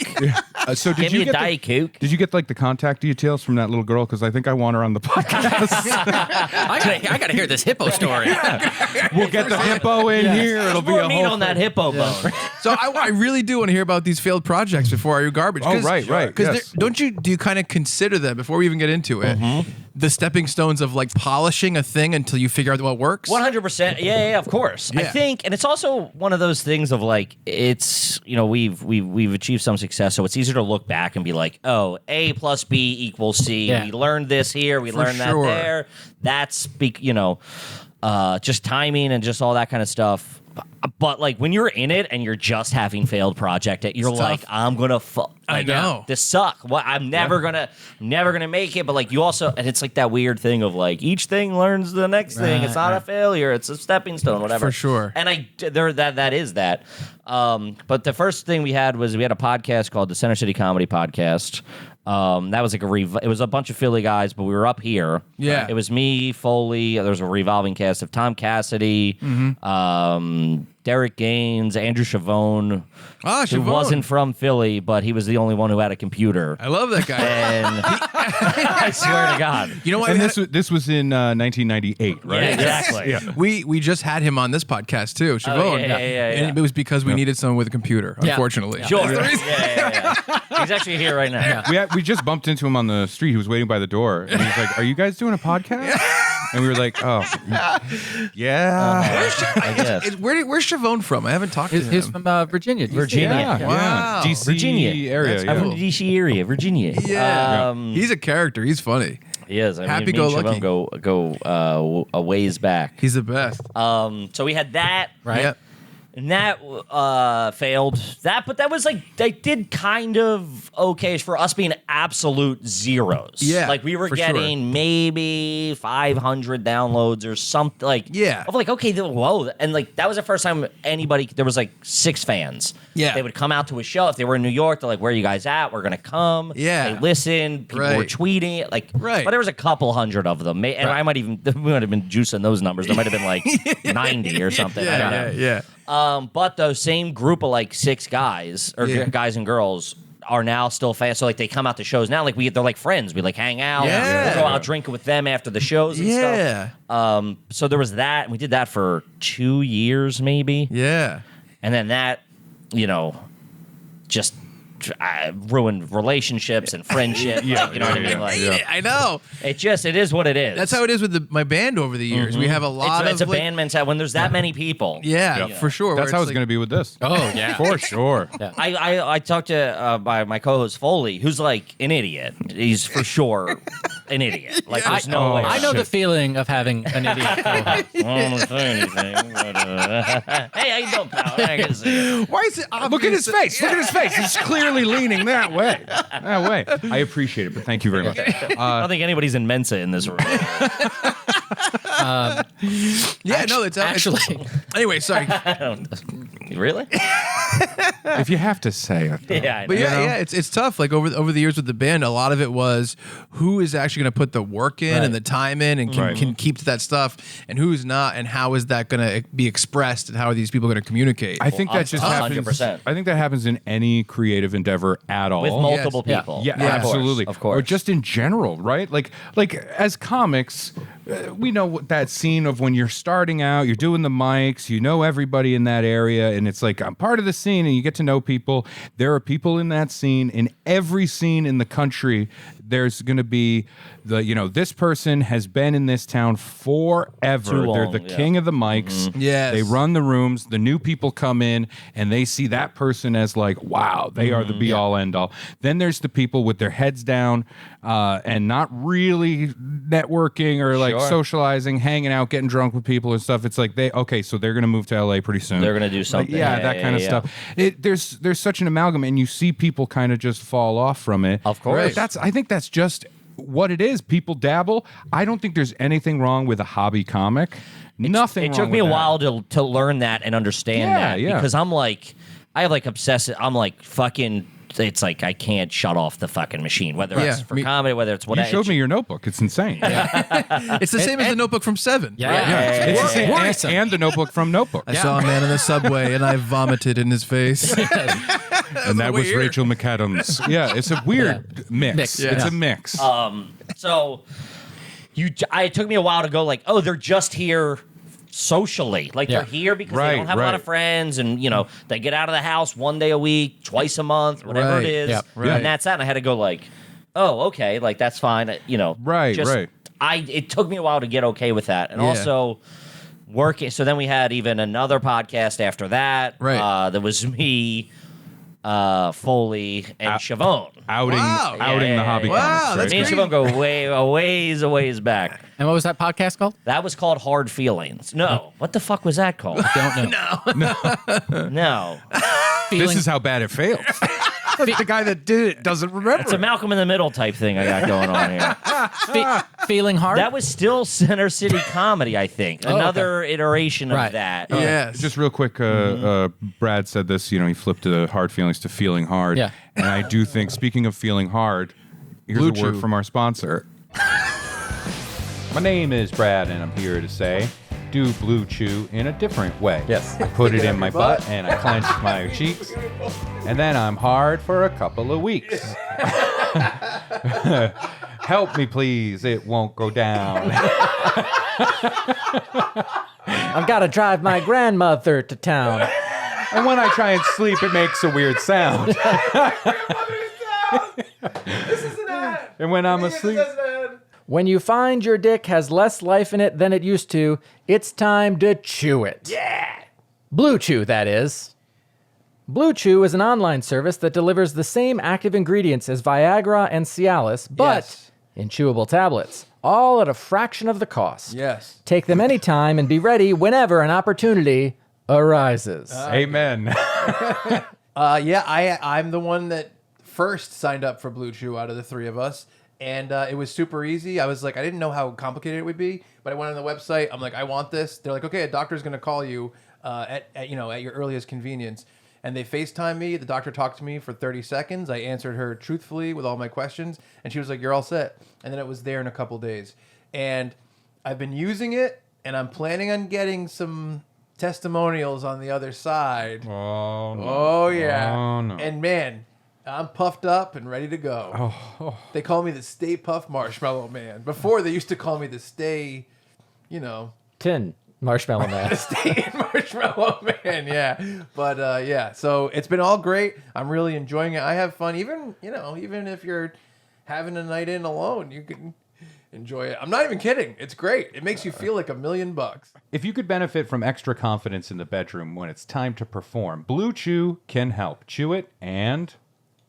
So did Give you me a get Diet Coke. Did you get like the contact details from that little girl? Because I think I want her on the podcast. I gotta hear this hippo story. We'll get the hippo in here. It'll be More a meat whole on that hippo bone. So I really do want to hear about these failed projects before I do garbage. Oh, right. Because Yes. do you kind of consider them before we even get into it, the stepping stones of like polishing a thing until you figure out what works? 100%. Yeah, of course. I Yeah. think, and it's also one of those things of like, it's, we've achieved some success, so it's easier to look back and be like, oh, A plus B equals C. Yeah. We learned this here, we learned that sure. there. That's just timing and just all that kind of stuff. But like when you're in it and you're just having failed project, you're It's like, tough. I'm gonna I know. this suck. Well, I'm never gonna make it. But like you also, and it's like that weird thing of like each thing learns the next thing. It's not a failure. It's a stepping stone. Whatever. For sure. And that is that. But the first thing we had a podcast called the Center City Comedy Podcast. That was like it was a bunch of Philly guys, but we were up here. Yeah. It was me, Foley. There was a revolving cast of Tom Cassidy, Derek Gaines, Andrew Chavone, Ah, who Siobhan. wasn't from Philly, but he was the only one who had a computer. I love that guy. And I swear to God. You know what? And this was in 1998, right? Yeah, exactly. We just had him on this podcast too, Siobhan. yeah. And it was because we needed someone with a computer, Yeah. unfortunately. Sure. Yeah. He's actually here right now. We just bumped into him on the street. He was waiting by the door, and he was like, "Are you guys doing a podcast?" And we were like, "Oh, yeah." I guess. Where's Siobhan from? I haven't talked to him. He's from Virginia. DC. Virginia. Yeah, Wow. DC Virginia. area. I'm Yeah. from the DC area, Virginia. Yeah. He's a character. He's funny. He is. I mean, Happy me go and lucky. Siobhan go a ways back. He's the best. So we had that, Right. Yep. and that failed. But that was like they did kind of okay for us being absolute zeros. Yeah, like we were for getting maybe 500 downloads or something. Like Yeah. of like okay, whoa, and like that was the first time there was like 6 fans. Yeah. they would come out to a show if they were in New York. They're like, "Where are you guys at? We're gonna come." Yeah. they listen. People were Right. tweeting like, Right. But there was a couple hundred of them, and I might have been juicing those numbers. There might have been like 90 or something. I don't know. Yeah. But those same group of like 6 guys or Yeah. guys and girls are now still fans. So like they come out to shows now. Like they're like friends. We like hang out. Yeah. We'll go out drinking with them after the shows and Yeah. stuff. So there was that. And we did that for 2 years maybe. Yeah. And then that, just ruined relationships and friendship. You know what I mean? Like, I know. it is what it is. That's how it is with my band over the years. We have a lot it's of a band mentality when there's that many people. Yeah, for sure. That's where how it's it's going to be with this. Oh yeah. For sure. I talked to my co-host Foley, who's like an idiot. He's for sure an idiot. Like there's no way. I know the feeling of having an idiot co-host. I don't want to say anything. But, hey, how you doing, pal? I can see you. Why is it obvious? Look at his face. Look at his face. He's clearly leaning that way. That way. I appreciate it, but thank you very much. I don't think anybody's in Mensa in this room. Yeah, no, it's Actually, anyway, sorry. Really? If you have to say it. though. Yeah, I know. But yeah, it's tough. Like over the years with the band, a lot of it was who is actually going to put the work in and the time in and can keep to that stuff, and who's not, and how is that going to be expressed, and how are these people going to communicate? I think that just happens. 100%. I think that happens in any creative endeavor at all. With multiple Yes. people. Yeah, Of course, absolutely. Of course. Or just in general, right? Like as comics, we know what that scene of when you're starting out, you're doing the mics, you know everybody in that area, and it's like I'm part of the scene, and you get to know people. There are people in that scene, in every scene in the country, there's going to be this person has been in this town forever. Too long, They're the king of the mics. Yes. They run the rooms. The new people come in and they see that person as like, wow, they are the be all end all. Then there's the people with their heads down and not really networking or like socializing, hanging out, getting drunk with people and stuff. It's like so they're going to move to LA pretty soon. They're going to do something. That kind of stuff. There's such an amalgam, and you see people kind of just fall off from it. Of course. I think that's just what it is. People dabble. I don't think there's anything wrong with a hobby comic. Nothing. It took me a while to learn that and understand that because I'm like, I have like obsessive. I'm like fucking. It's like I can't shut off the fucking machine, whether it's for comedy, whether it's whatever. You showed me your notebook. It's insane. It's the same as the Notebook from Seven. It's the same. And the Notebook from Notebook. I saw a man in the subway and I vomited in his face. And that was Rachel McAdams. Yeah, it's a weird mix. It's a mix. So it took me a while to go like, oh, they're just here socially. Like they're here because they don't have a lot of friends and, they get out of the house one day a week, twice a month, whatever it is. Yeah, And that's that. And I had to go like, oh, okay, like that's fine. It took me a while to get okay with that. And also working. So then we had even another podcast after that. Right. That was me, Foley, and Siobhan. Outing the hobby comics. That's Me and Siobhan go a ways back. And what was that podcast called? That was called Hard Feelings. No. What the fuck was that called? Don't know. No. This is how bad it failed. The guy that did it doesn't remember. It's a Malcolm in the Middle type thing I got going on here. Feeling hard? That was still Center City Comedy, I think. Another iteration of that. Yes. Just real quick, Brad said this, he flipped the hard feelings to feeling hard. Yeah. And I do think, speaking of feeling hard, here's Blue a word Chew. from our sponsor. My name is Brad, and I'm here to say, do Blue Chew in a different way. Yes. I put it in my butt, and I clench my cheeks, and then I'm hard for a couple of weeks. Help me, please. It won't go down. I've got to drive my grandmother to town. And when I try and sleep, it makes a weird sound. And when I'm asleep... When you find your dick has less life in it than it used to, it's time to chew it. Yeah! Blue Chew, that is. Blue Chew is an online service that delivers the same active ingredients as Viagra and Cialis, but in chewable tablets, all at a fraction of the cost. Yes. Take them anytime and be ready whenever an opportunity arises. Amen. I'm the one that first signed up for Blue Chew out of the three of us. And it was super easy. I was like, I didn't know how complicated it would be, but I went on the website. I'm like, I want this. They're like, okay, a doctor's going to call you at your earliest convenience. And they FaceTime me. The doctor talked to me for 30 seconds. I answered her truthfully with all my questions. And she was like, you're all set. And then it was there in a couple days. And I've been using it, and I'm planning on getting some testimonials on the other side. Oh, no. Oh, yeah. Oh, no. And man, I'm puffed up and ready to go. They call me the Stay Puff Marshmallow Man. Before, they used to call me the Stay, Tin Marshmallow Man. Stay Marshmallow Man, yeah. But, so it's been all great. I'm really enjoying it. I have fun. Even if you're having a night in alone, you can enjoy it. I'm not even kidding. It's great. It makes you feel like $1 million. If you could benefit from extra confidence in the bedroom when it's time to perform, Blue Chew can help. Chew it and...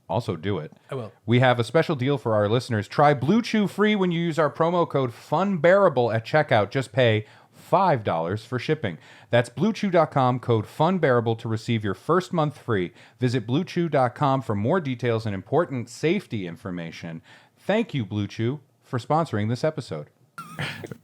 also do it. I will. We have a special deal for our listeners. Try Blue Chew free when you use our promo code Funbearable at checkout. Just pay $5 for shipping. That's BlueChew.com, code Funbearable to receive your first month free. Visit BlueChew.com for more details and important safety information. Thank you, Blue Chew, for sponsoring this episode.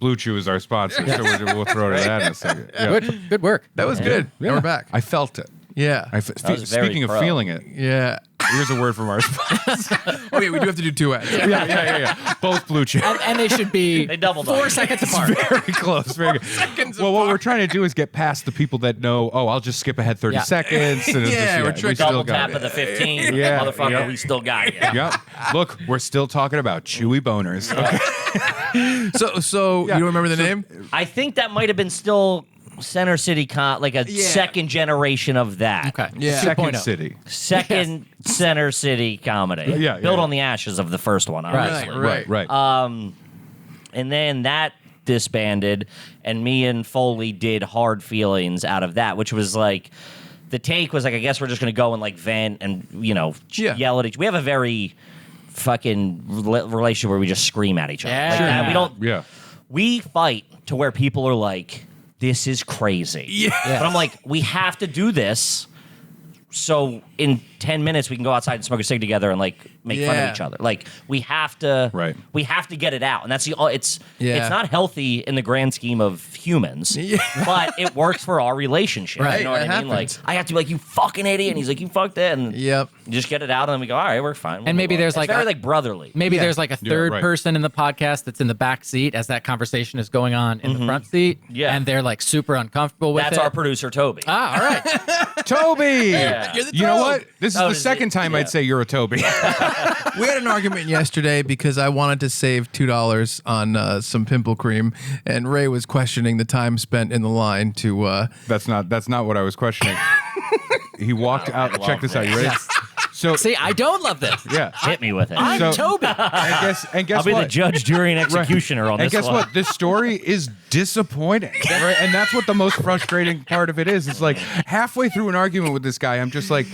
Blue Chew is our sponsor, so we'll throw to that in a second. Yeah. Good work. That was good. Yeah. Now we're back. I felt it. Yeah. Speaking of feeling it, Yeah. here's a word from our sponsor. Oh, wait, we do have to do 2 ads. Yeah. Both Blue Chew. And they should be They doubled 4 up. seconds apart. Very close. Very good. Well, what we're trying to do is get past the people that know, I'll just skip ahead 30 Yeah. seconds. And it's Yeah, we're we tricky. still Double got tap it. of the 15. Yeah, Motherfucker, yeah. we still got you. Yep. Look, we're still talking about chewy boners. Okay. So you don't remember the name? I think that might have been still Center City like a second generation of that. Okay. Yeah. Second 2.0. City. Second Center City comedy. Yeah, Built yeah. on the ashes of the first one, obviously. Right. And then that disbanded, and me and Foley did Hard Feelings out of that, which was like, the take was like, I guess we're just going to go and like vent and, yell at each. We have a very fucking relationship where we just scream at each other. Yeah. Like Sure. that. We don't. Yeah. We fight to where people are like, this is crazy. Yeah. But I'm like, we have to do this. So in 10 minutes we can go outside and smoke a cig together and like make fun of each other. Like we have to get it out. And that's it's not healthy in the grand scheme of humans. Yeah. But it works for our relationship. Right, You know what that I mean? Like happens. I have to be like, you fucking idiot, and he's like, you fucked it, and Yep. you just get it out and then we go, all right, we're fine. We'll And maybe move on. there's It's like very a- like brotherly. Maybe there's like a third right. person in the podcast that's in the back seat as that conversation is going on in the front seat. Yeah. And they're like super uncomfortable with That's it. our producer, Toby. Ah, all right. Toby! Yeah. You're the You know Toad. what? This is Oh, the is second it? time Yeah. I'd say you're a Toby. We had an argument yesterday because I wanted to save $2 on some pimple cream, and Ray was questioning the time spent in the line to. That's not what I was questioning. He walked out. love Check this out. You ready? Yes. So See, I don't love this. yeah. Hit me with it. I'm So- Toby. And guess I'll be what? the judge, jury, and executioner on And this guess one. what? This story is disappointing, right? And that's what the most frustrating part of it is. It's like halfway through an argument with this guy, I'm just like,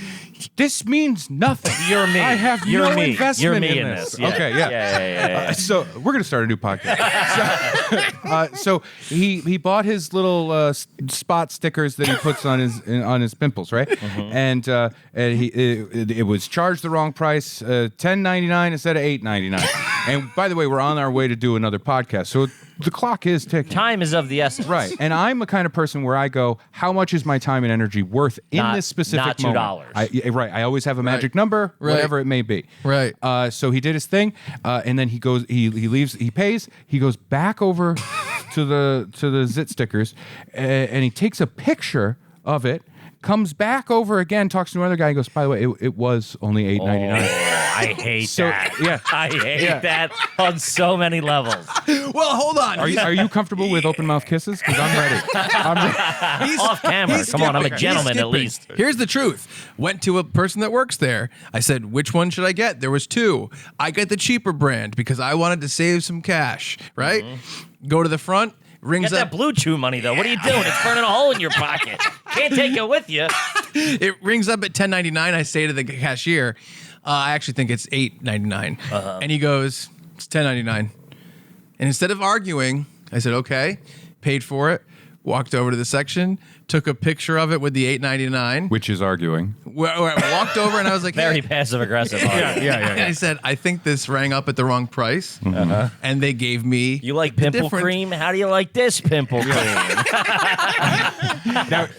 this means nothing. You're me. I have You're no me. investment You're me in in this. this. Yeah. Okay, yeah. Yeah. So we're gonna start a new podcast. So he bought his little spot stickers that he puts on his pimples, right? And it was charged the wrong price, $10.99 instead of $8.99. And by the way, we're on our way to do another podcast, so the clock is ticking. Time is of the essence. Right. And I'm a kind of person where I go, how much is my time and energy worth in Not- this specific not moment? $2. Right. I always have a magic number, whatever it may be. Right. So he did his thing, and then he goes, he leaves, he pays, he goes back over to the zit stickers, and he takes a picture of it, comes back over again, talks to another guy, and goes, by the way, it was only $8.99. I hate So, that. yeah. I hate that on so many levels. Well, hold on. Are you comfortable with open mouth kisses? Because I'm ready. He's Off camera. he's Come on, I'm a skipping. gentleman He's at skipping. least. Here's the truth. Went to a person that works there. I said, which one should I get? There was two. I get the cheaper brand because I wanted to save some cash, right? Go to the front, rings Get up. that Blue Chew money, though. What are you doing? It's burning a hole in your pocket. Can't take it with you. It rings up at $10.99. I say to the cashier, I actually think it's $8.99. And he goes, it's $10.99. And instead of arguing, I said, okay, paid for it, walked over to the section, took a picture of it with the $8.99. Which is arguing. Where I walked over and I was like, Very hey. passive aggressive. And I said, I think this rang up at the wrong price. And they gave me. You like the pimple difference. cream? How do you like this pimple cream? Now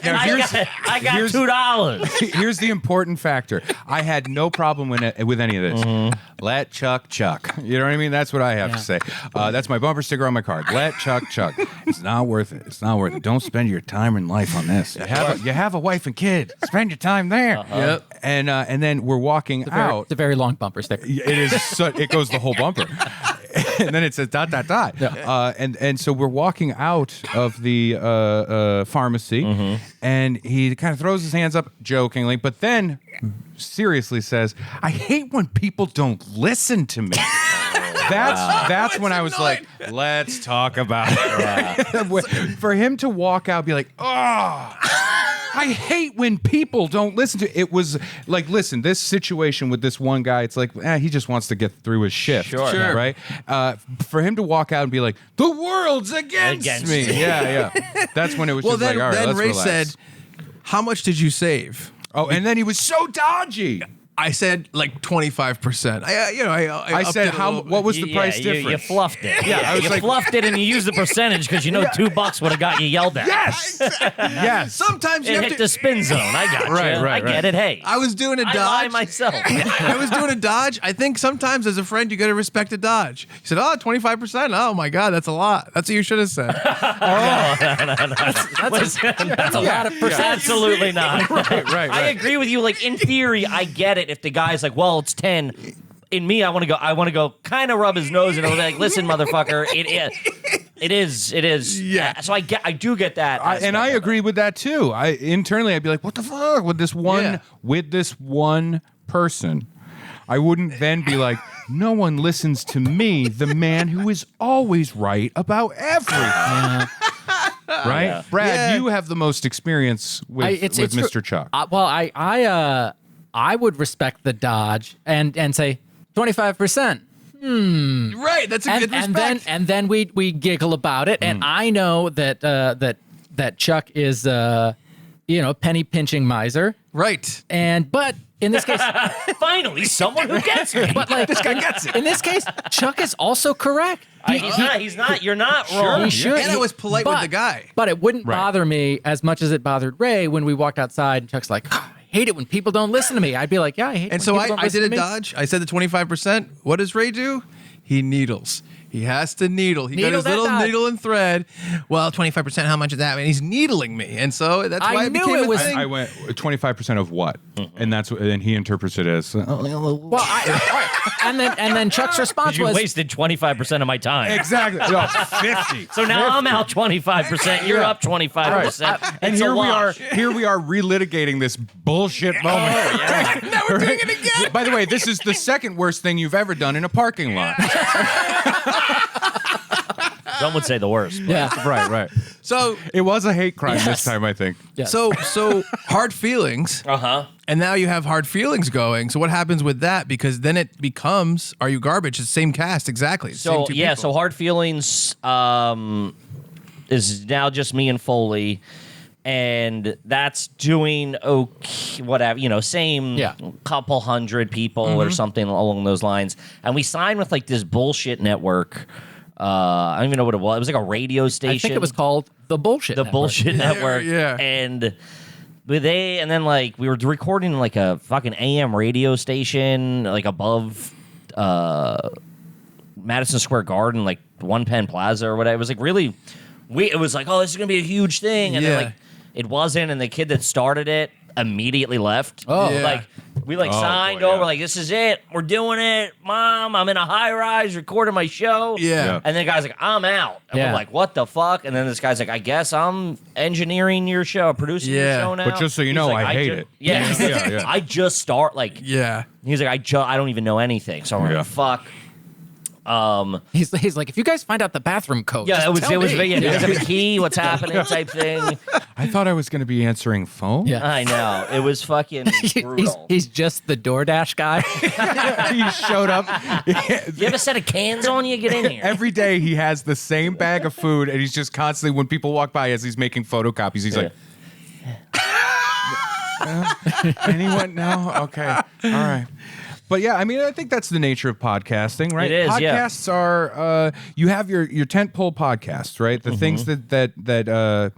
I got $2. Here's the important factor. I had no problem with any of this. Let Chuck chuck. You know what I mean? That's what I have to say. That's my bumper sticker on my card. Let Chuck chuck. It's not worth it. It's not worth it. Don't spend your time and life on this. You have a wife and kid. Spend your time there. Yep. And then we're walking out. It's a very long bumper sticker. It is. It goes the whole bumper, and then it says ... And so we're walking out of the pharmacy, and he kind of throws his hands up jokingly, but then seriously says, "I hate when people don't listen to me." That's when I was like, let's talk about it. For him to walk out and be like, oh, I hate when people don't listen to it. Was like, listen, this situation with this one guy, it's like, he just wants to get through his shift. Sure. Right? For him to walk out and be like, the world's against me. me. Yeah. That's when it was Well, just then, like, all right, then let's Ray relax. said, how much did you save? Oh, and then he was so dodgy. I said like 25%. I said, what was the price You difference? fluffed it. Yeah, I was you like- fluffed it and you used the percentage because you know $2 would have got you yelled at. Yes. Yes. Sometimes you It have hit to. the spin zone. I got Right, you. right, I get right. it. Hey, I was doing a I dodge. lie myself. I was doing a dodge. I think sometimes as a friend, you got to respect a dodge. He said, 25%. Oh my God, that's a lot. That's what you should have said. That's a lot of percent. Absolutely not. right. I agree with you. Like in theory, I get it. If the guy's like, "Well, it's 10." In me, I want to go. Kind of rub his nose and be like, "Listen, motherfucker, it is." It is. Yeah. So I do get that. And I agree with that too. Internally, I'd be like, "What the fuck with this one person?" I wouldn't then be like, "No one listens to me, the man who is always right about everything." Right, Yeah. Brad, you have the most experience with Mr. Chuck. I would respect the dodge and say 25%. Right. That's a good respect. And then we giggle about it, and I know that Chuck is penny pinching miser, right. but in this case, finally someone who gets me. but like This guy gets it. in this case, Chuck is also correct. He's not. You're not wrong. He should. And I was polite with the guy. But it wouldn't Right. bother me as much as it bothered Ray when we walked outside and Chuck's like, I hate it when people don't listen to me. I'd be like, yeah, I hate it And when so people don't I listen did a to me. dodge. I said the 25%. What does Ray do? He needles. He has to needle. He got Needle his that little dodge. needle and thread. Well, 25%, how much is that? And he's needling me. And so that's I why it knew became it a was- thing. I went 25% of what, and he interprets it as. Well, all right. and then Chuck's response You was, wasted 25% of my time. Exactly. No, 50. So now I'm out 25%. You're up 25%. And It's a here we are. wash. Here we are relitigating this bullshit moment. Now we're doing it again. By the way, this is the second worst thing you've ever done in a parking lot. Some would say the worst. but- yeah. Right. So It was a hate crime Yes. this time, I think. Yes. so hard feelings. Uh-huh. And now you have hard feelings going. So what happens with that? Because then it becomes Are You Garbage? It's the same cast, exactly. It's the So same two yeah, people. so Hard Feelings is now just me and Foley, and that's doing okay, whatever, same Yeah. couple hundred people or something along those lines. And we signed with like this bullshit network. I don't even know what it was. It was like a radio station. I think it was called The Bullshit Network. Bullshit Network. Yeah. And then like we were recording in like a fucking AM radio station like above Madison Square Garden, like One Penn Plaza or whatever. It was like really it was like, oh, this is gonna be a huge thing. And Yeah. then like it wasn't, and the kid that started it immediately left. Oh. Yeah. Like we signed boy, over, yeah. like, this is it. We're doing it. Mom, I'm in a high rise recording my show. Yeah. And then the guy's like, I'm out. And Yeah. we're like, what the fuck? And then this guy's like, I guess I'm engineering your show, producing your Yeah. show now. But just so you He's know, like, I hate ju- it. Yeah. he's like, Yeah. I just start, like, Yeah. he's like, I don't even know anything. So I'm Yeah. like, fuck. He's like, if you guys find out the bathroom code, Yeah, just it was, tell it was, me. yeah, does it have a key? What's happening type thing. I thought I was going to be answering phone. Yeah. I know. It was fucking brutal. He's just the DoorDash guy. He showed up. You have a set of cans on you? Get in here. Every day he has the same bag of food, and he's just constantly, when people walk by as he's making photocopies, he's like, anyone? No? Okay. All right. But yeah, I mean, I think that's the nature of podcasting, right? It is, yeah. Podcasts are you have your tentpole podcasts, right? The things that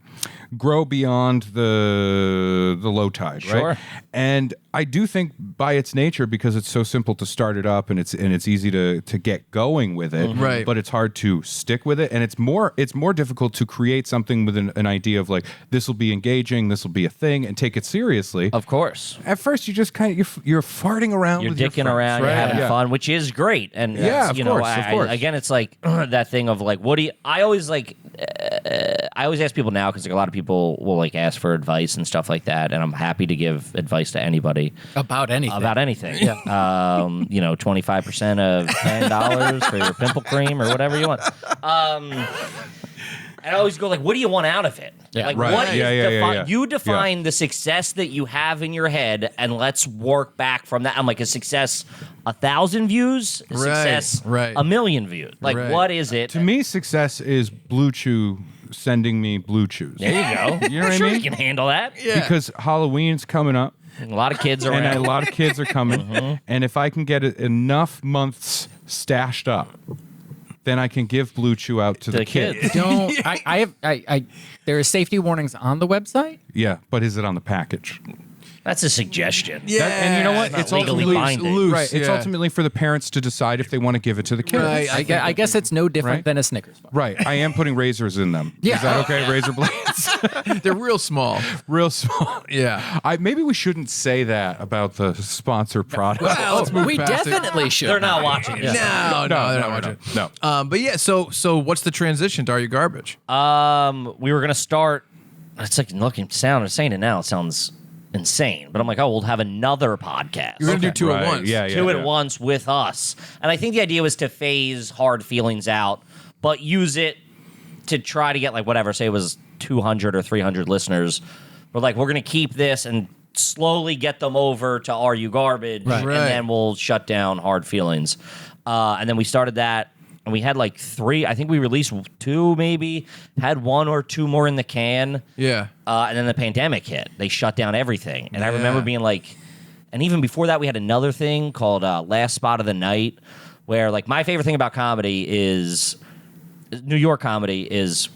grow beyond the low tide, right? Sure. And I do think by its nature, because it's so simple to start it up and it's easy to get going with it, Right. but it's hard to stick with it, and it's more difficult to create something with an idea of like, this will be engaging, this will be a thing, and take it seriously. Of course. At first, you just kind of you're farting around, You're with your dicking friends, around, right? you're having Yeah. fun, which is great. And Yeah, that's, of you know, course, of course. again, it's like that thing of like, what do you? I always ask people now because like a lot of people will like ask for advice and stuff like that, and I'm happy to give advice to anybody About anything. about anything. 25% of $10 for your pimple cream or whatever you want. And I always go like, what do you want out of it? Yeah. Like, Right. what is Yeah. you define the success that you have in your head, and let's work back from that. I'm like, a success 1,000 views, a success right. 1,000,000 views. Like, Right. what is it? To me, success is Blue Chew sending me Blue Chews. There you go. You know what I sure mean? you can handle that. Yeah. Because Halloween's coming up, A lot of kids and a around. lot of kids are coming, and if I can get enough months stashed up, then I can give Blue Chew out to the kids. Don't I there are safety warnings on the website? Yeah, but is it on the package? That's a suggestion. Yeah. And you know what? Not It's legally ultimately binding. loose. right. It's Yeah. ultimately for the parents to decide if they want to give it to the kids. Right. I guess it's no different Right? than a Snickers bar. Right. I am putting razors in them. Yeah. Is that okay? Razor blades. They're real small. Real small. Yeah. Maybe we shouldn't say that about the sponsored product. Well, let's move We past it. definitely should. They're not watching. No, Yeah. they're not watching. No. But yeah, so what's the transition to Are You Garbage? We were gonna start. It's like saying it now. It sounds insane, but I'm like, oh, we'll have another podcast. You're gonna do two Right. at once. Yeah, yeah. Two at once with us. And I think the idea was to phase hard feelings out, but use it to try to get like whatever, say it was 200 or 300 listeners. We're like, we're going to keep this and slowly get them over to Are You Garbage? Right. And Right. then we'll shut down hard feelings. And then we started that. And we had like 3. I think we released 2, maybe. Had 1 or 2 more in the can. Yeah. And then the pandemic hit. They shut down everything. And I Yeah. remember being like, and even before that, we had another thing called Last Spot of the Night, where like my favorite thing about comedy is New York comedy is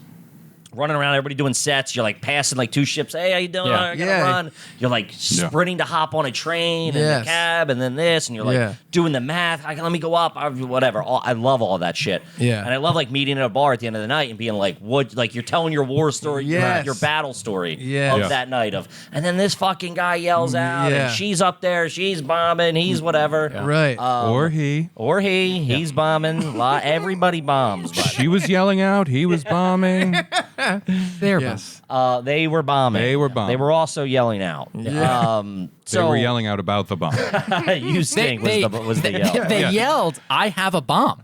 running around, everybody doing sets. You're like passing like 2 ships. Hey, how you doing? Yeah. I gotta Yeah. run. You're like sprinting to hop on a train and Yes. the cab and then this, and you're like Yeah. doing the math. Let me go up. Whatever. I love all that shit. Yeah. And I love like meeting at a bar at the end of the night and being like, what? Like you're telling your war story, Yes. your battle story Yes. of Yeah. that night of, and then this fucking guy yells out, Yeah. and she's up there, she's bombing, he's whatever. Right. Or he. Or he's bombing. Everybody bombs. But She was yelling out. He was bombing. There, yes. they were bombing. They were bombing. They were also yelling out. They were yelling out about the bomb. You stink was the yell. They yelled, "I have a bomb."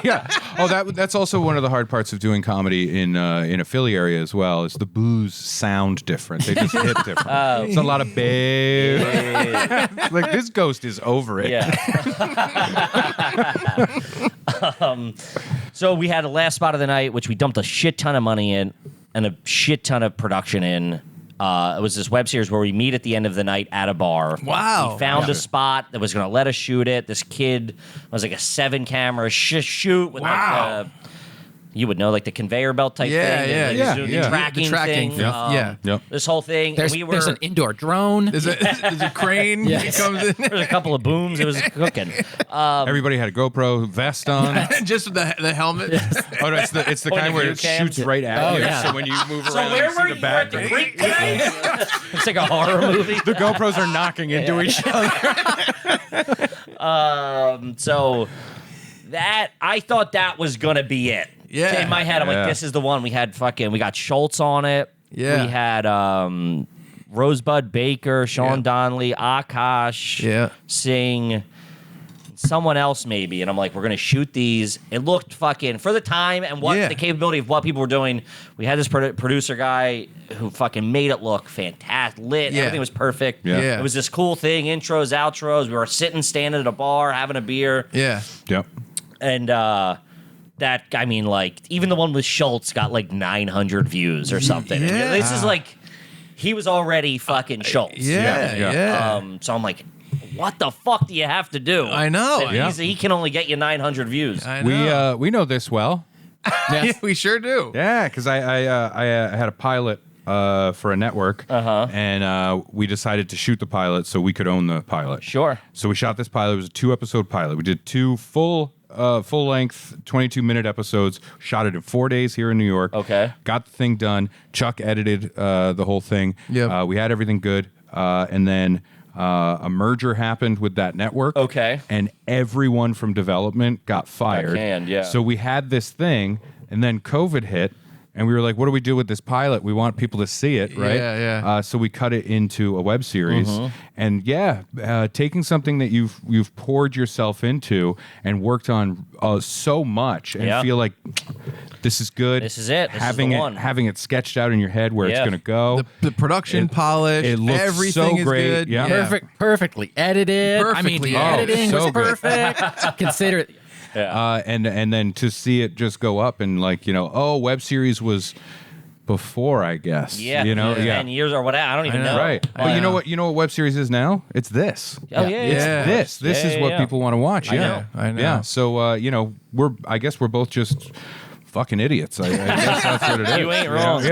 Yeah. Oh, that's also one of the hard parts of doing comedy in a Philly area as well. Is the boos sound different? They just hit different. It's a lot of boo. Like this ghost is over it. Yeah. So we had a Last Spot of the Night, which we dumped a shit ton of money in and a shit ton of production in. It was this web series where we meet at the end of the night at a bar. Wow. We found a spot that was going to let us shoot it. This kid was like a 7-camera shoot with like you would know, like the conveyor belt type Yeah, thing. yeah, and, yeah, the yeah. tracking The tracking thing. thing. Yeah. Yep. This whole thing. There's, and we there's were, an indoor drone. There's a crane that Yes. comes in. there's a couple of booms. It was cooking. Everybody had a GoPro vest on. Just with the helmet. Oh no, it's the Or kind the where view it cam. shoots right at Oh, you. yeah. So when you move So around, where you were see the you at the background. Greek tonight? It's like a horror movie. The GoPros are knocking into each other. So that I thought that was gonna be it. Yeah. So in my head, I'm Yeah. like, this is the one. We got Schultz on it. Yeah. We had Rosebud Baker, Sean Yeah. Donnelly, Akash, Yeah. Singh, someone else maybe. And I'm like, we're gonna shoot these. It looked fucking for the time and what Yeah. the capability of what people were doing. We had this producer guy who fucking made it look fantastic, lit. Yeah. Everything was perfect. Yeah. Yeah. It was this cool thing, intros, outros. We were sitting, standing at a bar, having a beer. Yeah. Yep. And that, I mean, like, even the one with Schultz got like 900 views or something. And Yeah. this is like, he was already fucking Schultz. Yeah. Yeah. Yeah. So I'm like, what the fuck do you have to do? I know. That Yeah. he can only get you 900 views. I know. We know this well. Yeah, we sure do. Yeah, because I had a pilot for a network, and we decided to shoot the pilot so we could own the pilot. Sure. So we shot this pilot. It was a 2-episode pilot. We did 2 full-length, 22-minute episodes. Shot it in 4 days here in New York. Okay. Got the thing done. Chuck edited the whole thing. Yep. We had everything good, and then a merger happened with that network. Okay. And everyone from development got fired. canned, yeah. So we had this thing, and then COVID hit. And we were like, what do we do with this pilot? We want people to see it, right? Yeah, yeah. So we cut it into a web series. And taking something that you've poured yourself into and worked on so much and Yeah. feel like this is good. This is it. This is having the it, one. having it sketched out in your head where it's Yeah. going to go. The production polish. it looks everything so is great. good. Yeah. Perfectly edited. I mean, Perfectly the edited. editing Oh, so was good. perfect. Consider it. And then to see it just go up and web series was before, I guess. Yeah. 10 years or whatever. I don't even know. Right. But you know what web series is now? It's this. Oh, yeah. It's Yeah. this. This Yeah, is what yeah. people want to watch. Yeah. I know. Yeah. So I guess we're both just fucking idiots. I guess that's what it is. You ain't wrong,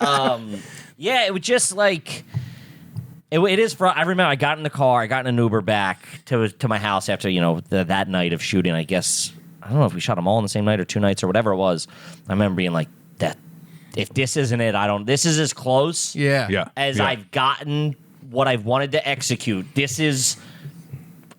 buddy. Yeah, it was just like It is. I remember I got in the car. I got in an Uber back to my house after that night of shooting. I guess I don't know if we shot them all in the same night or 2 nights or whatever it was. I remember being like, "That if this isn't it, I don't. This is as close as I've gotten what I've wanted to execute. This is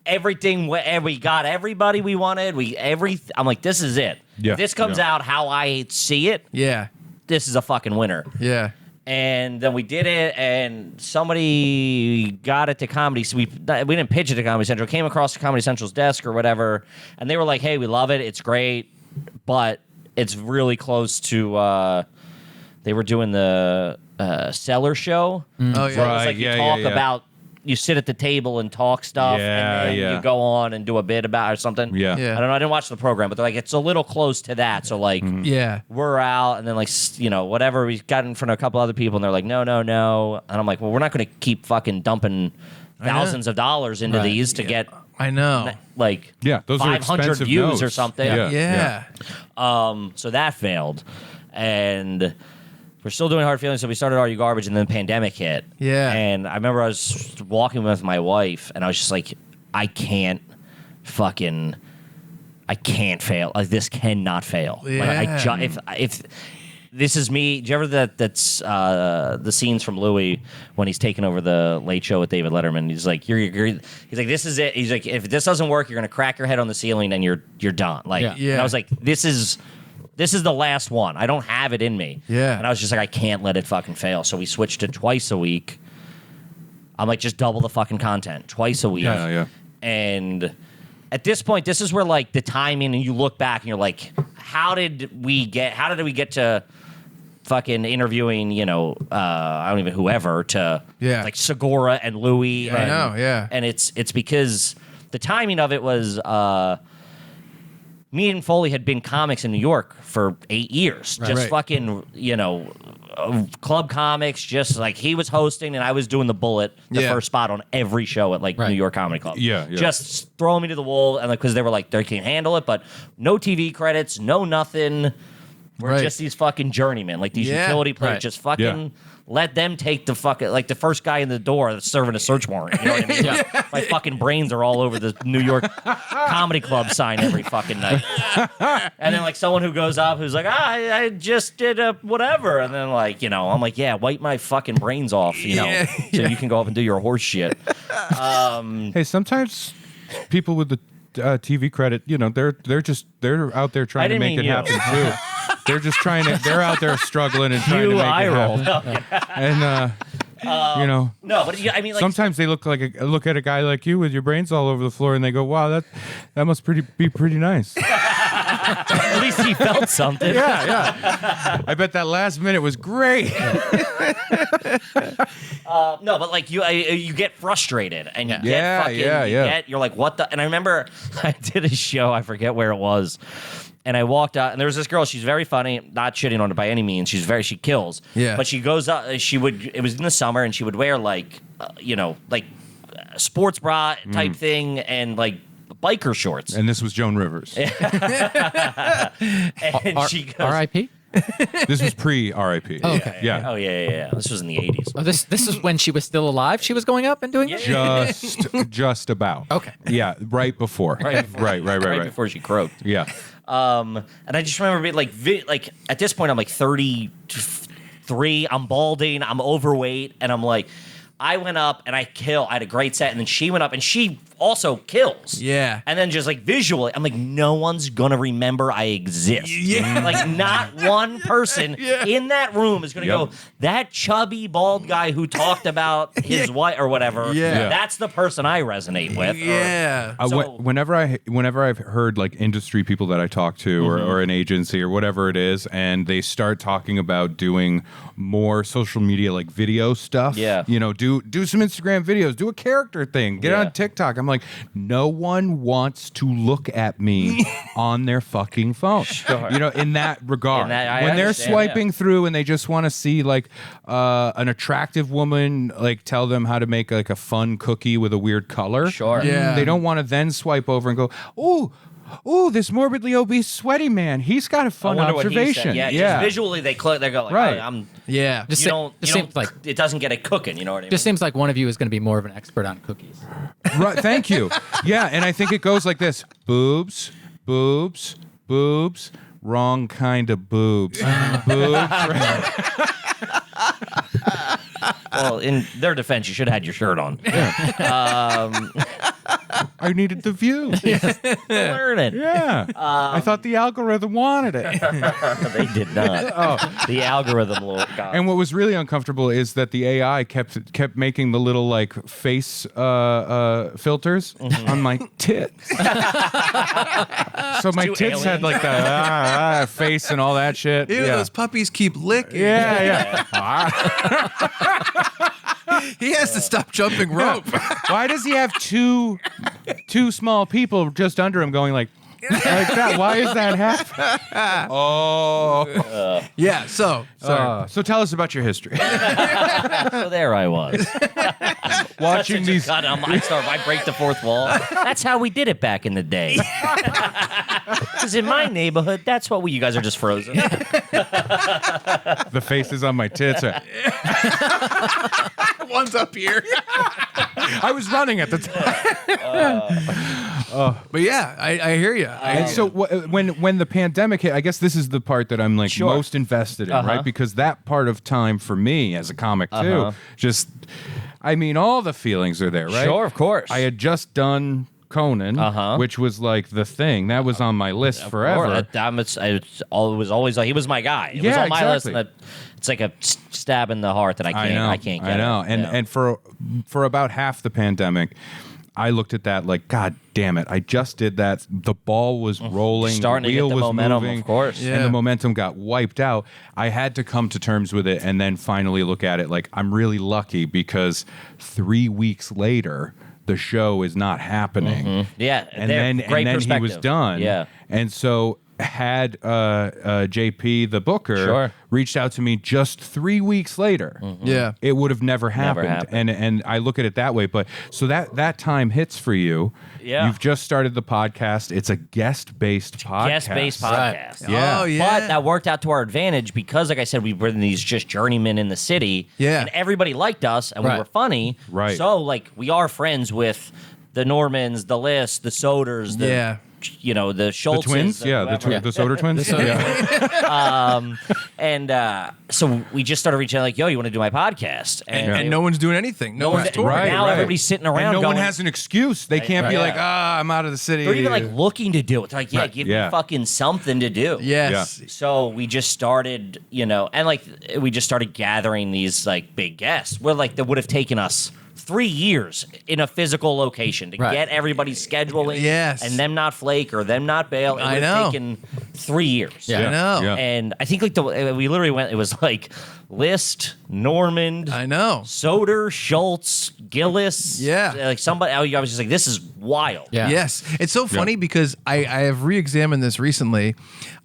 everything. We got everybody we wanted. I'm like, this is it. Yeah. If this comes out how I see it. Yeah. This is a fucking winner. Yeah. And then we did it, and somebody got it to Comedy. So we didn't pitch it to Comedy Central. Came across Comedy Central's desk or whatever, and they were like, "Hey, we love it. It's great, but it's really close to." They were doing the Cellar Show. Oh yeah. So it was like you talk about. You sit at the table and talk stuff, and then you go on and do a bit about it or something. Yeah. Yeah. I don't know. I didn't watch the program, but they're like, it's a little close to that. So like, we're out, and then like, whatever. We got in front of a couple other people, and they're like, no. And I'm like, well, we're not going to keep fucking dumping thousands of dollars into these to get. I know. Like, those are 500 expensive views notes. or something. Yeah. So that failed, and. We're still doing Hard Feelings, so we started Are You Garbage, and then the pandemic hit. Yeah. And I remember I was walking with my wife, and I was just like, I can't fail. Like, this cannot fail. Yeah. Like, if this is me, do you ever that's the scenes from Louis when he's taking over the Late Show with David Letterman? He's like, he's like, this is it. He's like, if this doesn't work, you're gonna crack your head on the ceiling, and you're done. Like, and I was like, this is the last one. I don't have it in me. Yeah. And I was just like, I can't let it fucking fail. So we switched to twice a week. I'm like, just double the fucking content. Twice a week. Yeah. And at this point, this is where like the timing, and you look back and you're like, how did we get to fucking interviewing, I don't even whoever to like Segura and Louis. I know, yeah. And it's because the timing of it was me and Foley had been comics in New York for 8 years. Just fucking, club comics, just like he was hosting and I was doing the bullet, the first spot on every show at like New York Comedy Club. Yeah. Just throwing me to the wall, and like, because they were like, they can't handle it, but no TV credits, no nothing. We're just these fucking journeymen, like these utility players, just fucking let them take the fucking, like the first guy in the door that's serving a search warrant. You know what I mean? My fucking brains are all over the New York Comedy Club sign every fucking night. And then like someone who goes up who's like, I just did a whatever. And then like, I'm like, wipe my fucking brains off, so you can go up and do your horse shit. Hey, sometimes people with the TV credit, they're out there trying to make it happen too. They're just they're out there struggling and trying to make it happen. And no, but I mean, like, sometimes they look at a guy like you with your brains all over the floor, and they go, "Wow, that must be pretty nice." at least he felt something. Yeah. I bet that last minute was great. No, but like you get frustrated and you get fucking, you're like, what the? And I remember I did a show, I forget where it was. And I walked out, and there was this girl. She's very funny, not shitting on her by any means. She kills. Yeah. But she goes up. It was in the summer, and she would wear like, like a sports bra type thing, and like biker shorts. And this was Joan Rivers. And she goes, R.I.P. This was pre-R.I.P. Oh, okay. Yeah. Oh yeah. This was in the 80s. Oh, this is when she was still alive. She was going up and doing this. Just about. Okay. Yeah, right before. Right Before she croaked. Yeah. And I just remember being like at this point I'm like 33, I'm balding, I'm overweight, and I'm like, I went up and I had a great set, and then she went up and she also kills. Yeah. And then just like visually, I'm like, no one's gonna remember I exist. Yeah. Like not one person in that room is gonna go, that chubby bald guy who talked about his wife or whatever. Yeah. That's the person I resonate with. Yeah. Whenever I've heard like industry people that I talk to or an agency or whatever it is, and they start talking about doing more social media like video stuff. Yeah. Do some Instagram videos, do a character thing, get on TikTok. I'm like, no one wants to look at me on their fucking phone. Sure. In that regard. I when they're understand, swiping through and they just want to see like an attractive woman like tell them how to make like a fun cookie with a weird color. Sure. Yeah. They don't want to then swipe over and go, "Ooh, "Ooh, this morbidly obese, sweaty man. He's got a fun I wonder what he said. observation." Yeah, just visually they go like, Right. I'm. Yeah. Just You don't. seems like It doesn't get it cooking. You know what I mean? just seems like one of you is going to be more of an expert on cookies. Right. Thank you. Yeah, and I think it goes like this: boobs, boobs, boobs. Wrong kind of boobs. Boobs. Well, in their defense, you should have had your shirt on. I needed the view. Learn it. Yeah. I thought the algorithm wanted it. They did not. The algorithm, Lord God. And what was really uncomfortable is that the AI kept making the little like face filters on my tits. So my Two tits had like the face and all that shit. Ew, yeah. those puppies keep licking. Yeah. He has to stop jumping rope. Why does he have two small people just under him going like that? Why is that happening? Oh. Yeah, so So tell us about your history. So there I was. Watching these. God, I break the fourth wall. That's how we did it back in the day. Because in my neighborhood, that's what you guys are just frozen. The faces on my tits. one's up here. I was running at the time. But yeah, I hear you. And so when the pandemic hit, I guess this is the part that I'm like Sure. most invested in, right? Because that part of time for me as a comic too, just, I mean, all the feelings are there, right? Sure, of course. I had just done Conan, which was like the thing that was on my list forever. It was always he was my guy. It was on my list, and it's like a stab in the heart that I can't get. I know. It. And for about half the pandemic, I looked at that like, God damn it! I just did that. The ball was rolling, Starting the to get wheel the was momentum, moving, of course. Yeah. and the momentum got wiped out. I had to come to terms with it, and then finally look at it like I'm really lucky because 3 weeks later, the show is not happening. Yeah, and then he was perspective. done. Yeah. And so had JP the booker reached out to me just 3 weeks later, Yeah. it would have never happened. happened. And I look at it that way. But so that time hits for you. Yeah. You've just started the podcast. It's a guest-based podcast. Guest-based podcast. Yeah. Oh, yeah. But that worked out to our advantage because, like I said, we were these just journeymen in the city. Yeah. And everybody liked us, and we were funny. Right. So, like, we are friends with the Normans, the Lists, the Soders, the the Schultzes. The twins? and Yeah, whoever. the Soder twins? So we just started reaching out like, yo, you want to do my podcast? And no one's doing anything. No one's touring. Right, now right. everybody's sitting around And no one going- has an excuse. They can't be like, I'm out of the city. They're even like looking to do it. They're like, yeah, give me Yeah. fucking something to do. Yes. So we just started, and like we just started gathering these like big guests. Where like that would have taken us 3 years in a physical location to get everybody's scheduling. Yes. And them not flake or them not bail. It I would have know. taken 3 years. I know. Yeah. And I think like we literally went. It was like List, Normand, I know. Soder, Schultz, Gillis. Yeah. Like somebody. I was just like, this is wild. Yeah. Yes. It's so funny because I have re-examined this recently.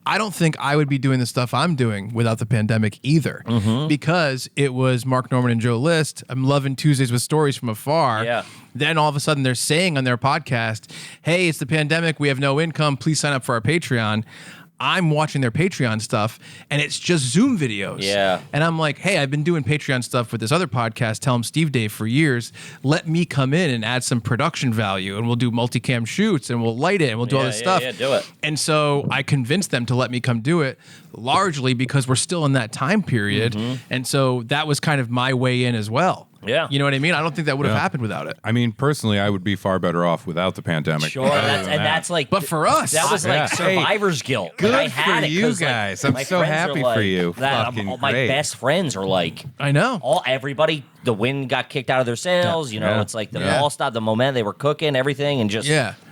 I don't think I would be doing the stuff I'm doing without the pandemic either, because it was Mark Norman and Joe List. I'm loving Tuesdays with Stories from afar. Yeah. Then all of a sudden they're saying on their podcast, hey, it's the pandemic. We have no income. Please sign up for our Patreon. I'm watching their Patreon stuff and it's just Zoom videos. Yeah. And I'm like, hey, I've been doing Patreon stuff with this other podcast, Tell 'em Steve Dave, for years. Let me come in and add some production value and we'll do multicam shoots and we'll light it and we'll do all this stuff. Yeah, do it. And so I convinced them to let me come do it, largely because we're still in that time period. And so that was kind of my way in as well. Yeah. You know what I mean? I don't think that would have happened without it. I mean, personally, I would be far better off without the pandemic. Sure, that's like. But for us, that was Yeah. like survivor's guilt. Good I had for it you 'cause, like, guys. I'm my so friends are happy like for you. That Fucking all my great. best friends are like. I know. Everybody, the wind got kicked out of their sails. Yeah. It's like the Yeah. all stopped. The moment they were cooking everything, and just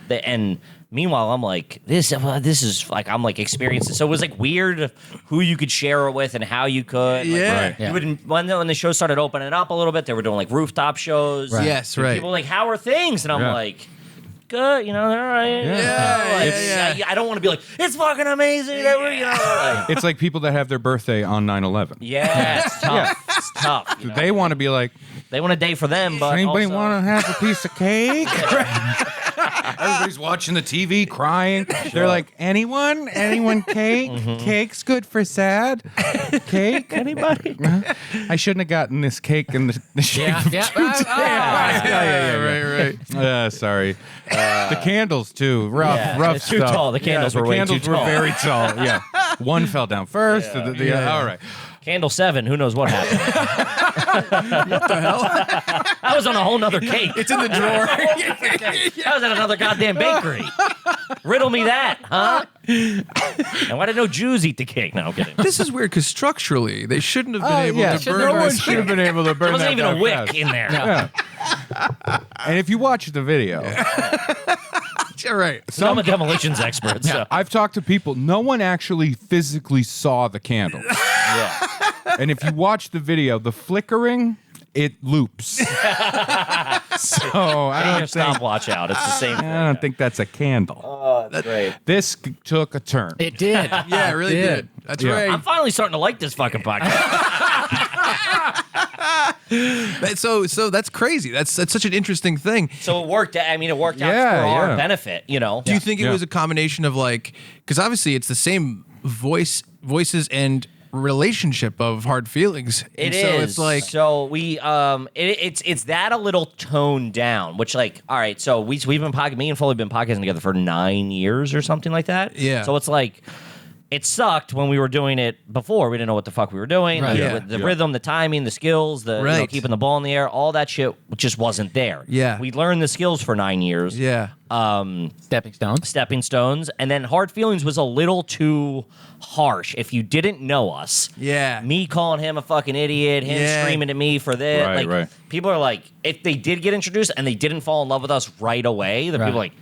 and meanwhile, I'm like this is like I'm like experiencing. So it was like weird who you could share it with and how you could. Like, Yeah. Right. You would, when the show started opening up a little bit, they were doing like rooftop shows. Right. Yes, And right. People were like, how are things? And I'm Yeah. like, good. They're all right. Yeah. I don't want to be like, it's fucking amazing. That we're, like, It's like people that have their birthday on 9/11. yeah, it's tough. It's tough. They want to be like, They want a day for them, but anybody also, want to have a piece of cake? Everybody's watching the TV, crying. They're like, anyone cake? Cake's good for sad. Cake? Anybody? I shouldn't have gotten this cake in the shape of Right. sorry. The candles too. Rough it's too stuff. tall. The candles were way too tall. very tall. Yeah. One fell down first. All right. Candle 7, who knows what happened? What the hell? I was on a whole nother cake. It's in the drawer. I was at another goddamn bakery. Riddle me that, huh? And why did no Jews eat the cake? No, I'm kidding. This is weird because structurally they shouldn't have been able to burn No one this. should have been able to burn There wasn't that even a that wick fast. in there. Yeah. And if you watch the video, All right. I'm a demolitions expert, so. I've talked to people. No one actually physically saw the candle. Yeah. And if you watch the video, the flickering, it loops. So I Getting your don't think stopwatch out. It's the same thing. I don't think that's a candle. Oh, that's great. This took a turn. It did. Yeah, it really did. That's Yeah. right. I'm finally starting to like this fucking podcast. So that's crazy. That's such an interesting thing. So it worked. I mean, it worked out Yeah, for our yeah. benefit, you know? Do you think it Yeah. was a combination of like, because obviously it's the same voices and relationship of hard feelings. It and is. So it's like, so we it's that a little toned down, which like, all right, so we've been me and Foley have been podcasting together for 9 years or something like that. Yeah. So it's like it sucked when we were doing it before. We didn't know what the fuck we were doing. Right. Yeah. The rhythm, the timing, the skills, Right. keeping the ball in the air, all that shit just wasn't there. Yeah. We learned the skills for 9 years. yeah. Stepping stones. Stepping stones, and then Hard Feelings was a little too harsh. If you didn't know us, Yeah. me calling him a fucking idiot, him Yeah. screaming at me for this, Right, like right. people are like, if they did get introduced and they didn't fall in love with us right away, then Right. people are like,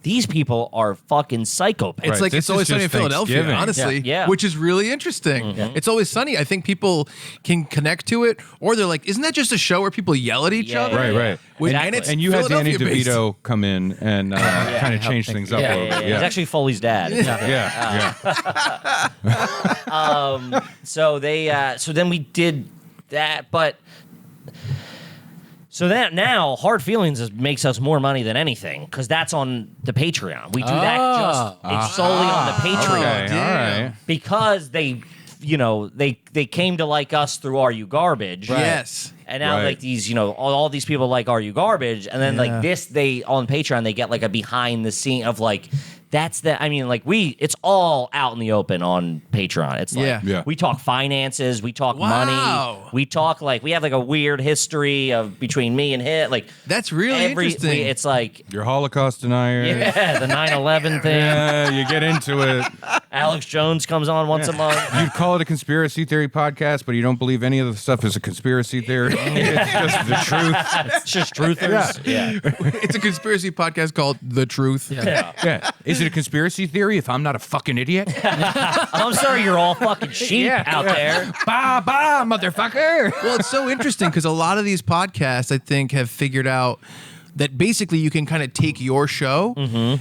these people are fucking psychopaths. It's Right. like This it's always is sunny in just Philadelphia, Thanksgiving. honestly. Yeah. Which is really interesting. It's always sunny. I think people can connect to it, or they're like, "Isn't that just a show where people yell at each Yeah, other?" Right, right. When- Exactly. it's And you had Danny Philadelphia-based. DeVito come in and kind of change things up Yeah, a little bit. He's actually Foley's dad. Yeah. So they so then we did that, but so that now Hard Feelings makes us more money than anything because that's on the Patreon. We do that just it's solely on the Patreon Okay, all right. because they they came to like us through Are You Garbage. Yes. And now Right. like these, all these people like Are You Garbage, and then like this, they on Patreon they get like a behind the scene of like that's the it's all out in the open on Patreon. It's like Yeah. we talk finances, we talk Wow. money, we talk like we have like a weird history of between me and him, like That's really interesting. it's like You're Holocaust denier. yeah, the 9/11 thing. Yeah, you get into it. Alex Jones comes on once a month. You'd call it a conspiracy theory podcast, but you don't believe any of the stuff is a conspiracy theory. It's just the truth. It's just truthers. Yeah. It's a conspiracy podcast called The Truth. Yeah. Is it a conspiracy theory if I'm not a fucking idiot? I'm sorry, you're all fucking sheep out there. Bah, bah, motherfucker. Well, it's so interesting because a lot of these podcasts, I think, have figured out that basically you can kind of take your show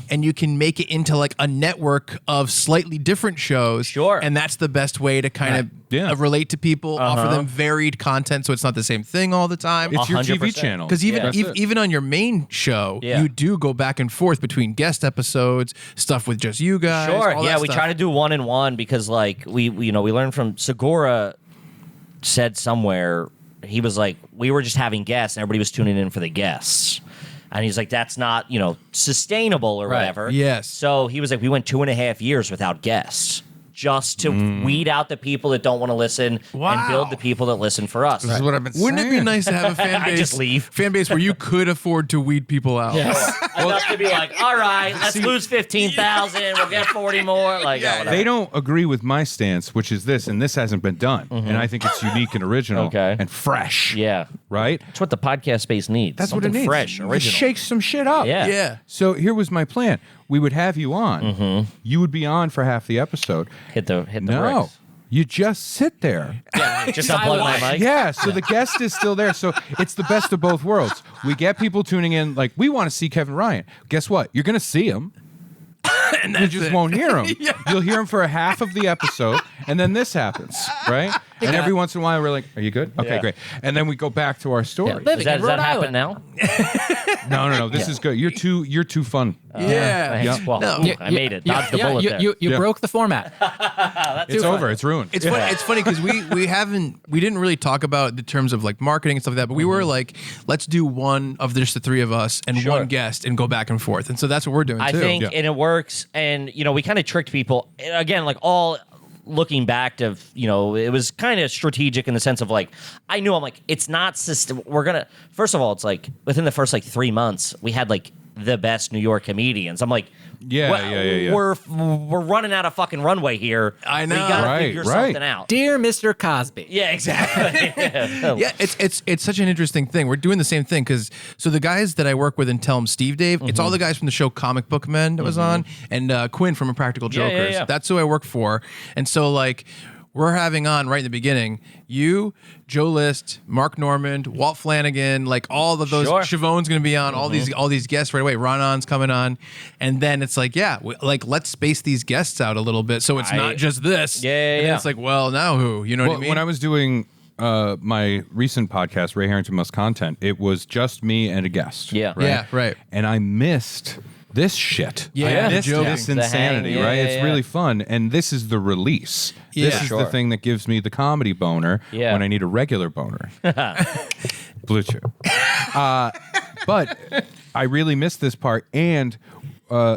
and you can make it into like a network of slightly different shows. Sure. And that's the best way to kind of Yeah. relate to people, offer them varied content so it's not the same thing all the time. It's your 100%. TV channel. Because even That's it. even on your main show, Yeah. you do go back and forth between guest episodes, stuff with just you guys. Sure. all Yeah, that we stuff. try to do 1-on-1 because like we learned from Segura said somewhere he was like we were just having guests and everybody was tuning in for the guests. And he's like, that's not, sustainable or Right. whatever. Yes. So he was like, we went 2.5 years without guests just to weed out the people that don't want to listen and Wow. build the people that listen for us. This is what I've been Wouldn't it be saying. nice to have a fan I base? just leave. Fan base where you could afford to weed people out. Enough to be like, all right, let's lose 15,000. We'll get 40 more. Like, whatever. They don't agree with my stance, which is this, and this hasn't been done. And I think it's unique and original Okay. and fresh. Yeah. Right? That's what the podcast space needs. That's Something what it needs. fresh, original. Shake some shit up. Yeah. Yeah. So here was my plan. We would have you on. You would be on for half the episode. Hit the No. bricks. You just sit there. Just unplug my mic. Yeah, so the guest is still there. So it's the best of both worlds. We get people tuning in, like, we want to see Kevin Ryan. Guess what? You're going to see him. And you just won't hear him. You'll hear him for a half of the episode, and then this happens, right? And every once in a while, we're like, "Are you good? Okay, Yeah. great." And then we go back to our story. living Does in that Rhode happen Island. now? No. This is good. You're too fun. Yeah. Thanks. Well, I made it. Dodged the bullet there. You broke the format. It's over. It's ruined. It's funny. It's funny because we didn't really talk about the terms of like marketing and stuff like that, but we were like, let's do one of just the three of us and one guest and go back and forth, and so that's what we're doing I too. think, and it works. And we kind of tricked people. Again, like all looking back to, it was kind of strategic in the sense of like, I knew I'm like, it's not system. First of all, it's like within the first like 3 months, we had like the best New York comedians. I'm like, Yeah. We're running out of fucking runway here. I know. We gotta Right, figure right. something out. Dear Mr. Cosby. Yeah, exactly. Yeah, it's such an interesting thing. We're doing the same thing because the guys that I work with and tell them Steve Dave, it's all the guys from the show Comic Book Men that was on, and Quinn from Impractical Yeah, Jokers. yeah. That's who I work for, and so like. We're having on right in the beginning you, Joe List, Mark Normand, Walt Flanagan, like all of those. Sure. Siobhan's going to be on. All these guests right away. Ron-On's coming on, and then it's like, let's space these guests out a little bit so it's not just this. Yeah. And then it's like, well, now who? You know what I mean? When I was doing my recent podcast, Ray Harrington Must Content, it was just me and a guest. Yeah. Right? Yeah, right. And I missed this shit. Yeah, I missed joking. this The hang, insanity, yeah, right? yeah, It's yeah. really fun. And this is the release. Yeah. This is Sure. the thing that gives me the comedy boner Yeah. when I need a regular boner. Blue Chew. But I really missed this part. And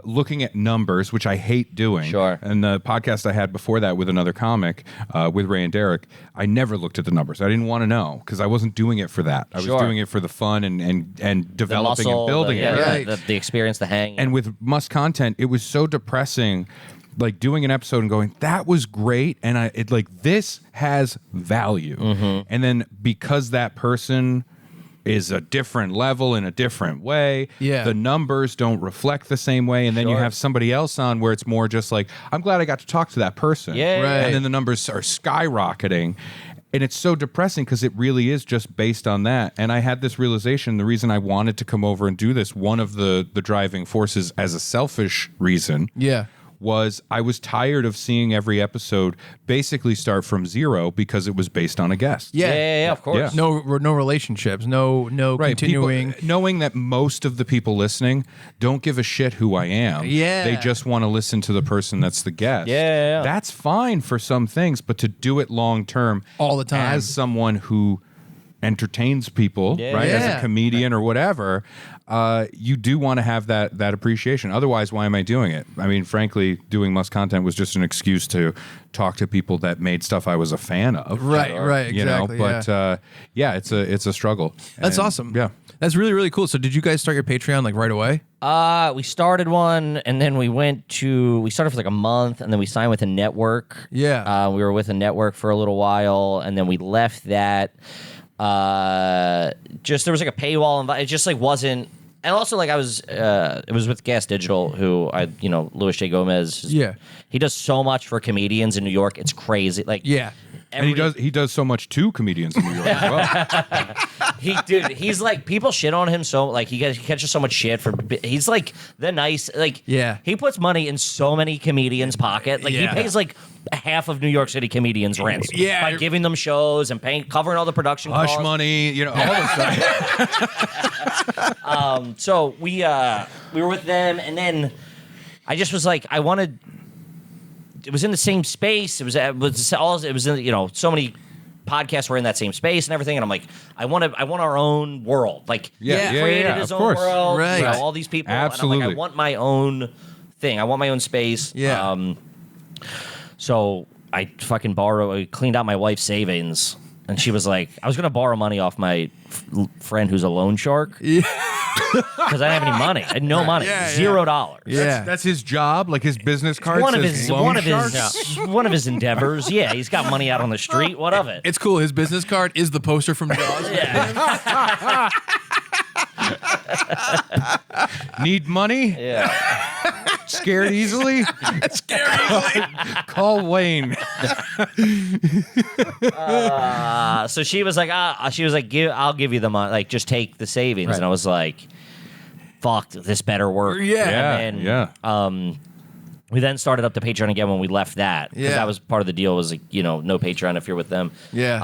looking at numbers, which I hate doing. Sure. And the podcast I had before that with another comic, with Ray and Derek, I never looked at the numbers. I didn't want to know because I wasn't doing it for that. I was Sure. doing it for the fun and The developing muscle, and building the, it. yeah, Right. the experience, the hang. And with Must Content, it was so depressing, like doing an episode and going, that was great. And this has value. Mm-hmm. And then because that person is a different level in a different way, the numbers don't reflect the same way. And then you Sure. have somebody else on where it's more just like, I'm glad I got to talk to that person. Yeah, Right. And then the numbers are skyrocketing. And it's so depressing because it really is just based on that. And I had this realization, the reason I wanted to come over and do this, one of the driving forces as a selfish reason, was I was tired of seeing every episode basically start from zero because it was based on a guest. yeah, of course. Yeah. No relationships, no continuing. People, knowing that most of the people listening don't give a shit who I am. Yeah. They just want to listen to the person that's the guest. Yeah. That's fine for some things, but to do it long term All the time. as someone who entertains people, Yeah. right? As Yeah. a comedian or whatever, you do want to have that appreciation. Otherwise, why am I doing it? I mean, frankly, doing Must Content was just an excuse to talk to people that made stuff I was a fan of. Right, exactly. You know, but it's a struggle. That's And, awesome. Yeah. That's really, really cool. So did you guys start your Patreon like right away? We started one, and then we started for like a month, and then we signed with a network. Yeah. We were with a network for a little while, and then we left that. Just there was like a paywall, it just like wasn't. And also, like, it was with Gas Digital, who Louis J. Gomez. Yeah. He does so much for comedians in New York. It's crazy. Like, Yeah. And he does so much to comedians in New York as well. he's like, people shit on him so, like, he catches so much shit for, he's like the nice, like, Yeah. he puts money in so many comedians' pocket. Like, Yeah. he pays like half of New York City comedians' rents Yeah. by giving them shows and covering all the production Hush costs. money, all this stuff. So we were with them, and then I just was like, I wanted. It was in the same space. It was in, so many podcasts were in that same space and everything. And I'm like, I want our own world. Like, Yeah. he created his of own course. world. Right. All these people. Absolutely. And I'm like, I want my own thing. I want my own space. Yeah. So I I cleaned out my wife's savings. And she was like, I was going to borrow money off my friend who's a loan shark. Because I didn't have any money. I had no money. Yeah, $0. Yeah. That's his job, like his business card. One of says his loan one of shark? his endeavors. Yeah, he's got money out on the street. What of it? It's cool. His business card is the poster from Jaws. Yeah. Need money? Yeah. Scared easily? Call Wayne. So she was like, I'll give you the money. Like, just take the savings. Right. And I was like, fuck, this better work. Yeah. And then, We then started up the Patreon again when we left that. Because Yeah. that was part of the deal was, like, you know, no Patreon if you're with them. Yeah.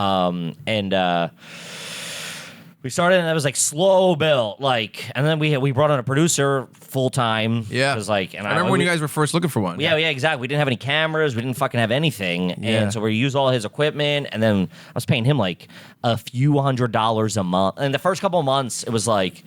We started and it was like slow build, like, and then we brought on a producer full time. Yeah. Because like, and I remember when you guys were first looking for one. Yeah, exactly. We didn't have any cameras. We didn't fucking have anything, Yeah. and so we used all his equipment. And then I was paying him like a few $100s a month. And the first couple of months, it was like,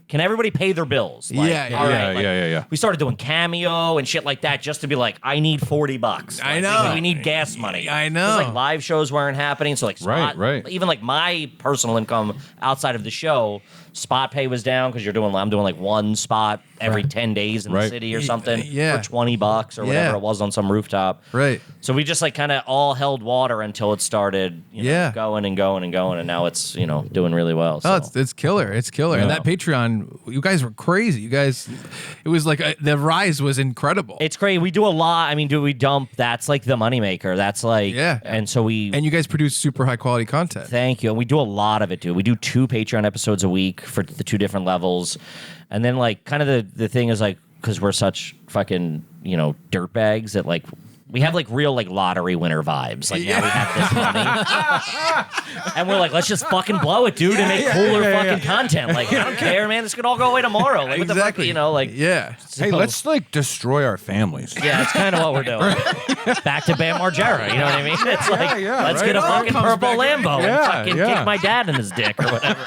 can everybody pay their bills? Like, Yeah, all yeah, right, like, yeah. We started doing Cameo and shit like that just to be like, I need $40. Like, I know. we need gas money. I know. 'Cause, like live shows weren't happening, so like spot, Right. even like my personal income outside of the show, spot pay was down because I'm doing like one spot every 10 days in the Right. city or something Yeah. for $20 or whatever Yeah. it was on some rooftop. Right. So we just like kind of all held water until it started Yeah. going and going and going, and now it's doing really well. So. Oh, it's killer. It's killer. And that Patreon, you guys were crazy. You guys, it was like the rise was incredible. It's great. We do a lot. I mean, we dump? That's like the moneymaker. That's like, Yeah. And so and you guys produce super high quality content. thank you. And we do a lot of it, dude. We do 2 Patreon episodes a week for the 2 different levels. And then like kind of the thing is like, because we're such fucking, dirtbags that like, we have like real like lottery winner vibes. Like now we have this money, and we're like, let's just fucking blow it, dude, and make cooler fucking content. Like I don't care, man. This could all go away tomorrow. Like what the fuck, like Yeah. Hey, let's like destroy our families. yeah, that's kind of what we're doing. Back to Bam Margera, you know what I mean? It's like let's get a fucking Comes purple back. Lambo and fucking kick my dad in his dick or whatever.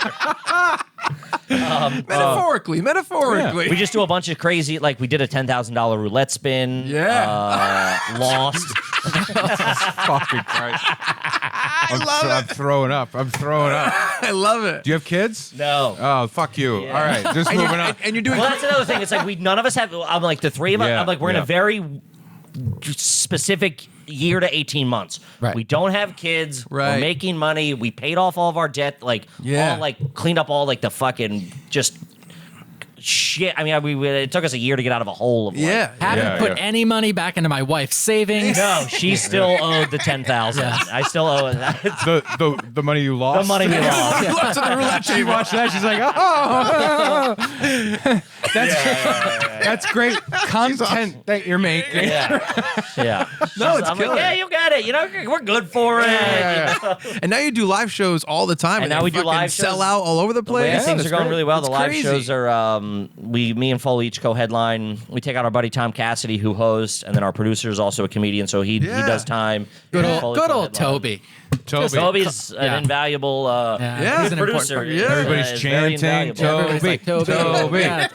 Metaphorically. We just do a bunch of crazy, like we did a $10,000 roulette spin. Yeah. Lost. Fucking Christ. I'm throwing up. I love it. Do you have kids? No. Oh, fuck you. All right, just moving on. And you're doing Well, that's another thing. It's like none of us have. I'm like the 3 of us. Yeah, I'm like we're in yeah. a very specific year to 18 months. Right. We don't have kids. Right. We're making money. We paid off all of our debt. Like Yeah. all like cleaned up all like the fucking just shit. I mean, it took us a year to get out of a hole of like, Yeah. Haven't Yeah, put yeah. any money back into my wife's savings. No, she still owed the 10,000. I still owe it. The money you lost. The money we lost. Lots of the roulette She table. watched that. She's like, oh, that's great content that you're making. Yeah. No, it's I'm killer. like, yeah, you got it. We're good for it. And now you do live shows all the time. And now they we do fucking live sell shows. out all over the place. Yeah, things That's are going great. really well. It's The live crazy. shows are me and Foley each co-headline. We take out our buddy Tom Cassidy who hosts, and then our producer is also a comedian, so he does time. Good And old, Foley good old co-headline. Toby. Toby's an Yeah. invaluable Yeah, he's an important producer. part. Yeah. Everybody's Is very chanting, invaluable. Everybody's like, Toby. Toby. Yeah.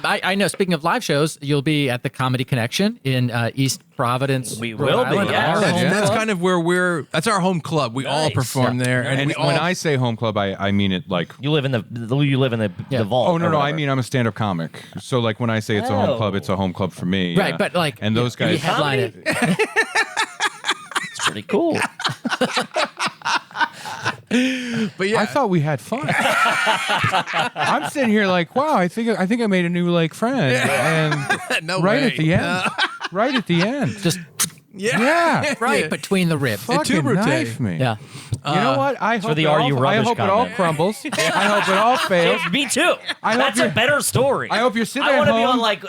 I know. Speaking of live shows, you'll be at the Comedy Connection in East Providence. We Rhode will be, Island, yes. our That's, home that's club. kind of where that's our home club. We all Nice. perform Yeah. there, and And we all. when I say home club, I mean it like. You live in the vault. Oh no, or no! I whatever. mean I'm a stand-up comic. So like when I say it's a home club, it's a home club for me. Right, yeah. but like, and those you guys. headline it. It's pretty cool. but yeah, I thought we had fun. I'm sitting here like, wow, I think I made a new like friend, and no right way. at the end, right at the end, Just yeah, right between the ribs. fucking tuberate. knife me. Yeah. You know what? I hope the it Are You all, I Rubbish hope it all comment. crumbles. I hope it all fails. Me too. I hope That's a you're- better story. I hope you're sitting I at want to be home. on like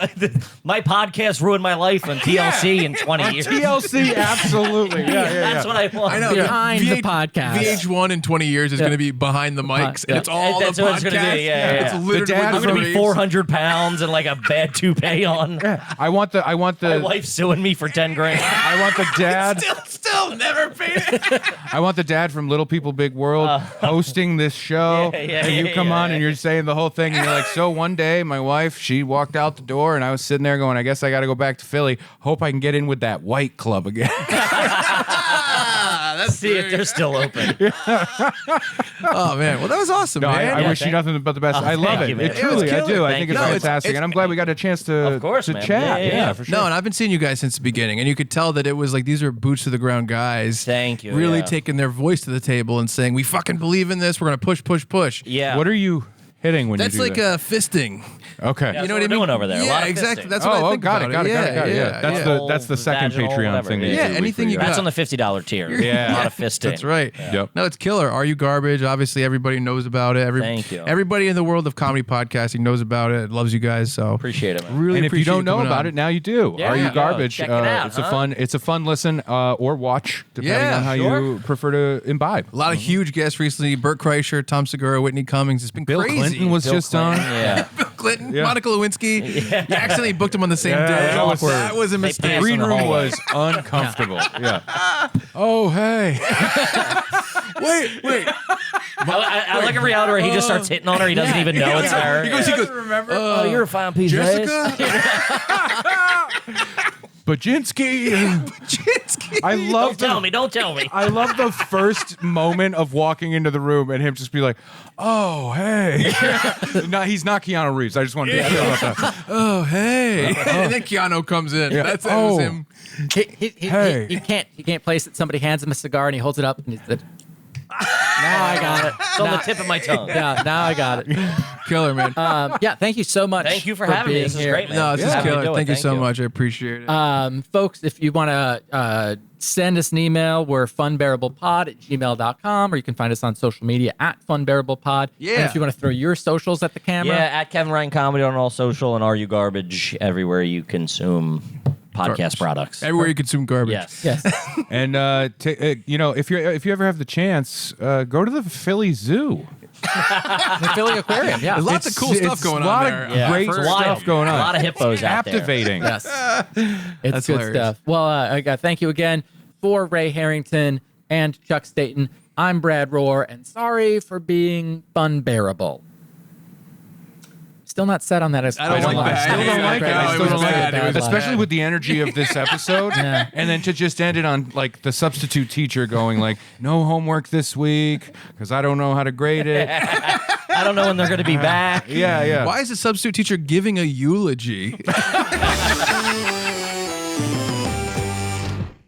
my podcast ruined my life on TLC in 20 years. TLC, absolutely. Yeah, That's what I want. I know. Behind the podcast. VH1 in 20 years is going to be behind the mics, and Yeah. it's all That's the what it's podcasts. gonna be, yeah. It's literally dad with I'm gonna the be raves. 400 pounds and like a bad toupee on. I want the My wife's suing me for 10 grand. I want the dad. Still never paid it. I want the dad from Little People Big World hosting this show. Yeah, and you yeah, come yeah, on and you're saying the whole thing, and you're like, so one day my wife, she walked out the door, and I was sitting there going, I guess I got to go back to Philly. Hope I can get in with that white club again. See if they're still open. Oh man, well that was awesome, No, man. I wish you thank- nothing but the best. I love thank it. you, man. It It truly, was I killer. do. I Thank think you. it's No, it's- fantastic, and I'm glad we got a chance to Of course, to man. chat. Yeah, yeah. For sure. No, and I've been seeing you guys since the beginning, and you could tell that it was like these are boots to the ground guys. Thank you, Really yeah. taking their voice to the table and saying, "We fucking believe in this. We're gonna push, push, push." Yeah. What are you? hitting when That's you do like that? fisting. Okay. Yeah, You know what what I mean? we're doing over there. A Yeah, lot of exactly. fisting. That's what I think got about it. That's yeah. that's the second Vaginal, Patreon whatever thing. it they is. do Yeah, week anything for you That's got. on the $50 tier. Yeah. A lot of fisting. That's right. Yep. No, it's killer. Are You Garbage? Obviously, everybody knows about it. Thank you. Everybody in the world of comedy podcasting knows about it. Loves you guys. So Appreciate it, man. really And if you appreciate don't know coming about on. it, now you do. Yeah, Are You yeah. Garbage? Check it out, It's huh? it's a fun listen or watch depending Yeah, on how sure. you prefer to imbibe. A lot of huge guests recently. Burt Kreischer, Tom Segura, Whitney Cummings. It's been Bill crazy. Clinton was Bill just Clinton, on. Yeah. Bill Clinton, Yeah. Monica Lewinsky. You accidentally booked them on the same day. that was awkward. That was a They mistake. passed Green in the room hallway. was uncomfortable. Yeah. Oh hey. Wait. I like a reality where he just starts hitting on her. He doesn't even know it's her. He goes, remember? oh, you're a fine piece of Jessica? Baczynski. I love Don't tell me. I love the first moment of walking into the room and him just be like, "Oh, hey." No, he's not Keanu Reeves. I just wanted to be clear about that. Oh, hey. And then Keanu comes in. Yeah. That was Oh. him. Hey. He can't place it. Somebody hands him a cigar and he holds it up and he said, "Now I got it." It's on the tip of my tongue. Yeah, now I got it. Killer, man. Yeah, thank you so much. Thank you for having me. being This is here. great, man. No, this is Happy to killer. do it. Thank you so much. I appreciate it. Folks, if you want to send us an email, we're funbearablepod@gmail.com, or you can find us on social media @funbearablepod. Yeah. And if you want to throw your socials at the camera, Yeah, at Kevin Ryan Comedy on all social, and Are You Garbage everywhere you consume podcast Garbage. Everywhere Everywhere you consume garbage. Yes. yes. And if you ever have the chance, go to the Philly Zoo. The Philly Aquarium, yeah. There's lots of cool stuff going a lot on there. Of great It's stuff wild. going on. A lot of hippos out there. Captivating. Yes. It's That's good hilarious. stuff. Well, thank you again for Ray Harrington and Chuck Staten. I'm Brad Rohr, and sorry for being Funbearable. Still not set on that. I don't like that. Still don't like it. No, I it still was don't like bad. it. It was Especially bad. with the energy of this episode. Yeah. And then to just end it on like the substitute teacher going like, no homework this week because I don't know how to grade it. I don't know when they're going to be back. Yeah. Why is the substitute teacher giving a eulogy?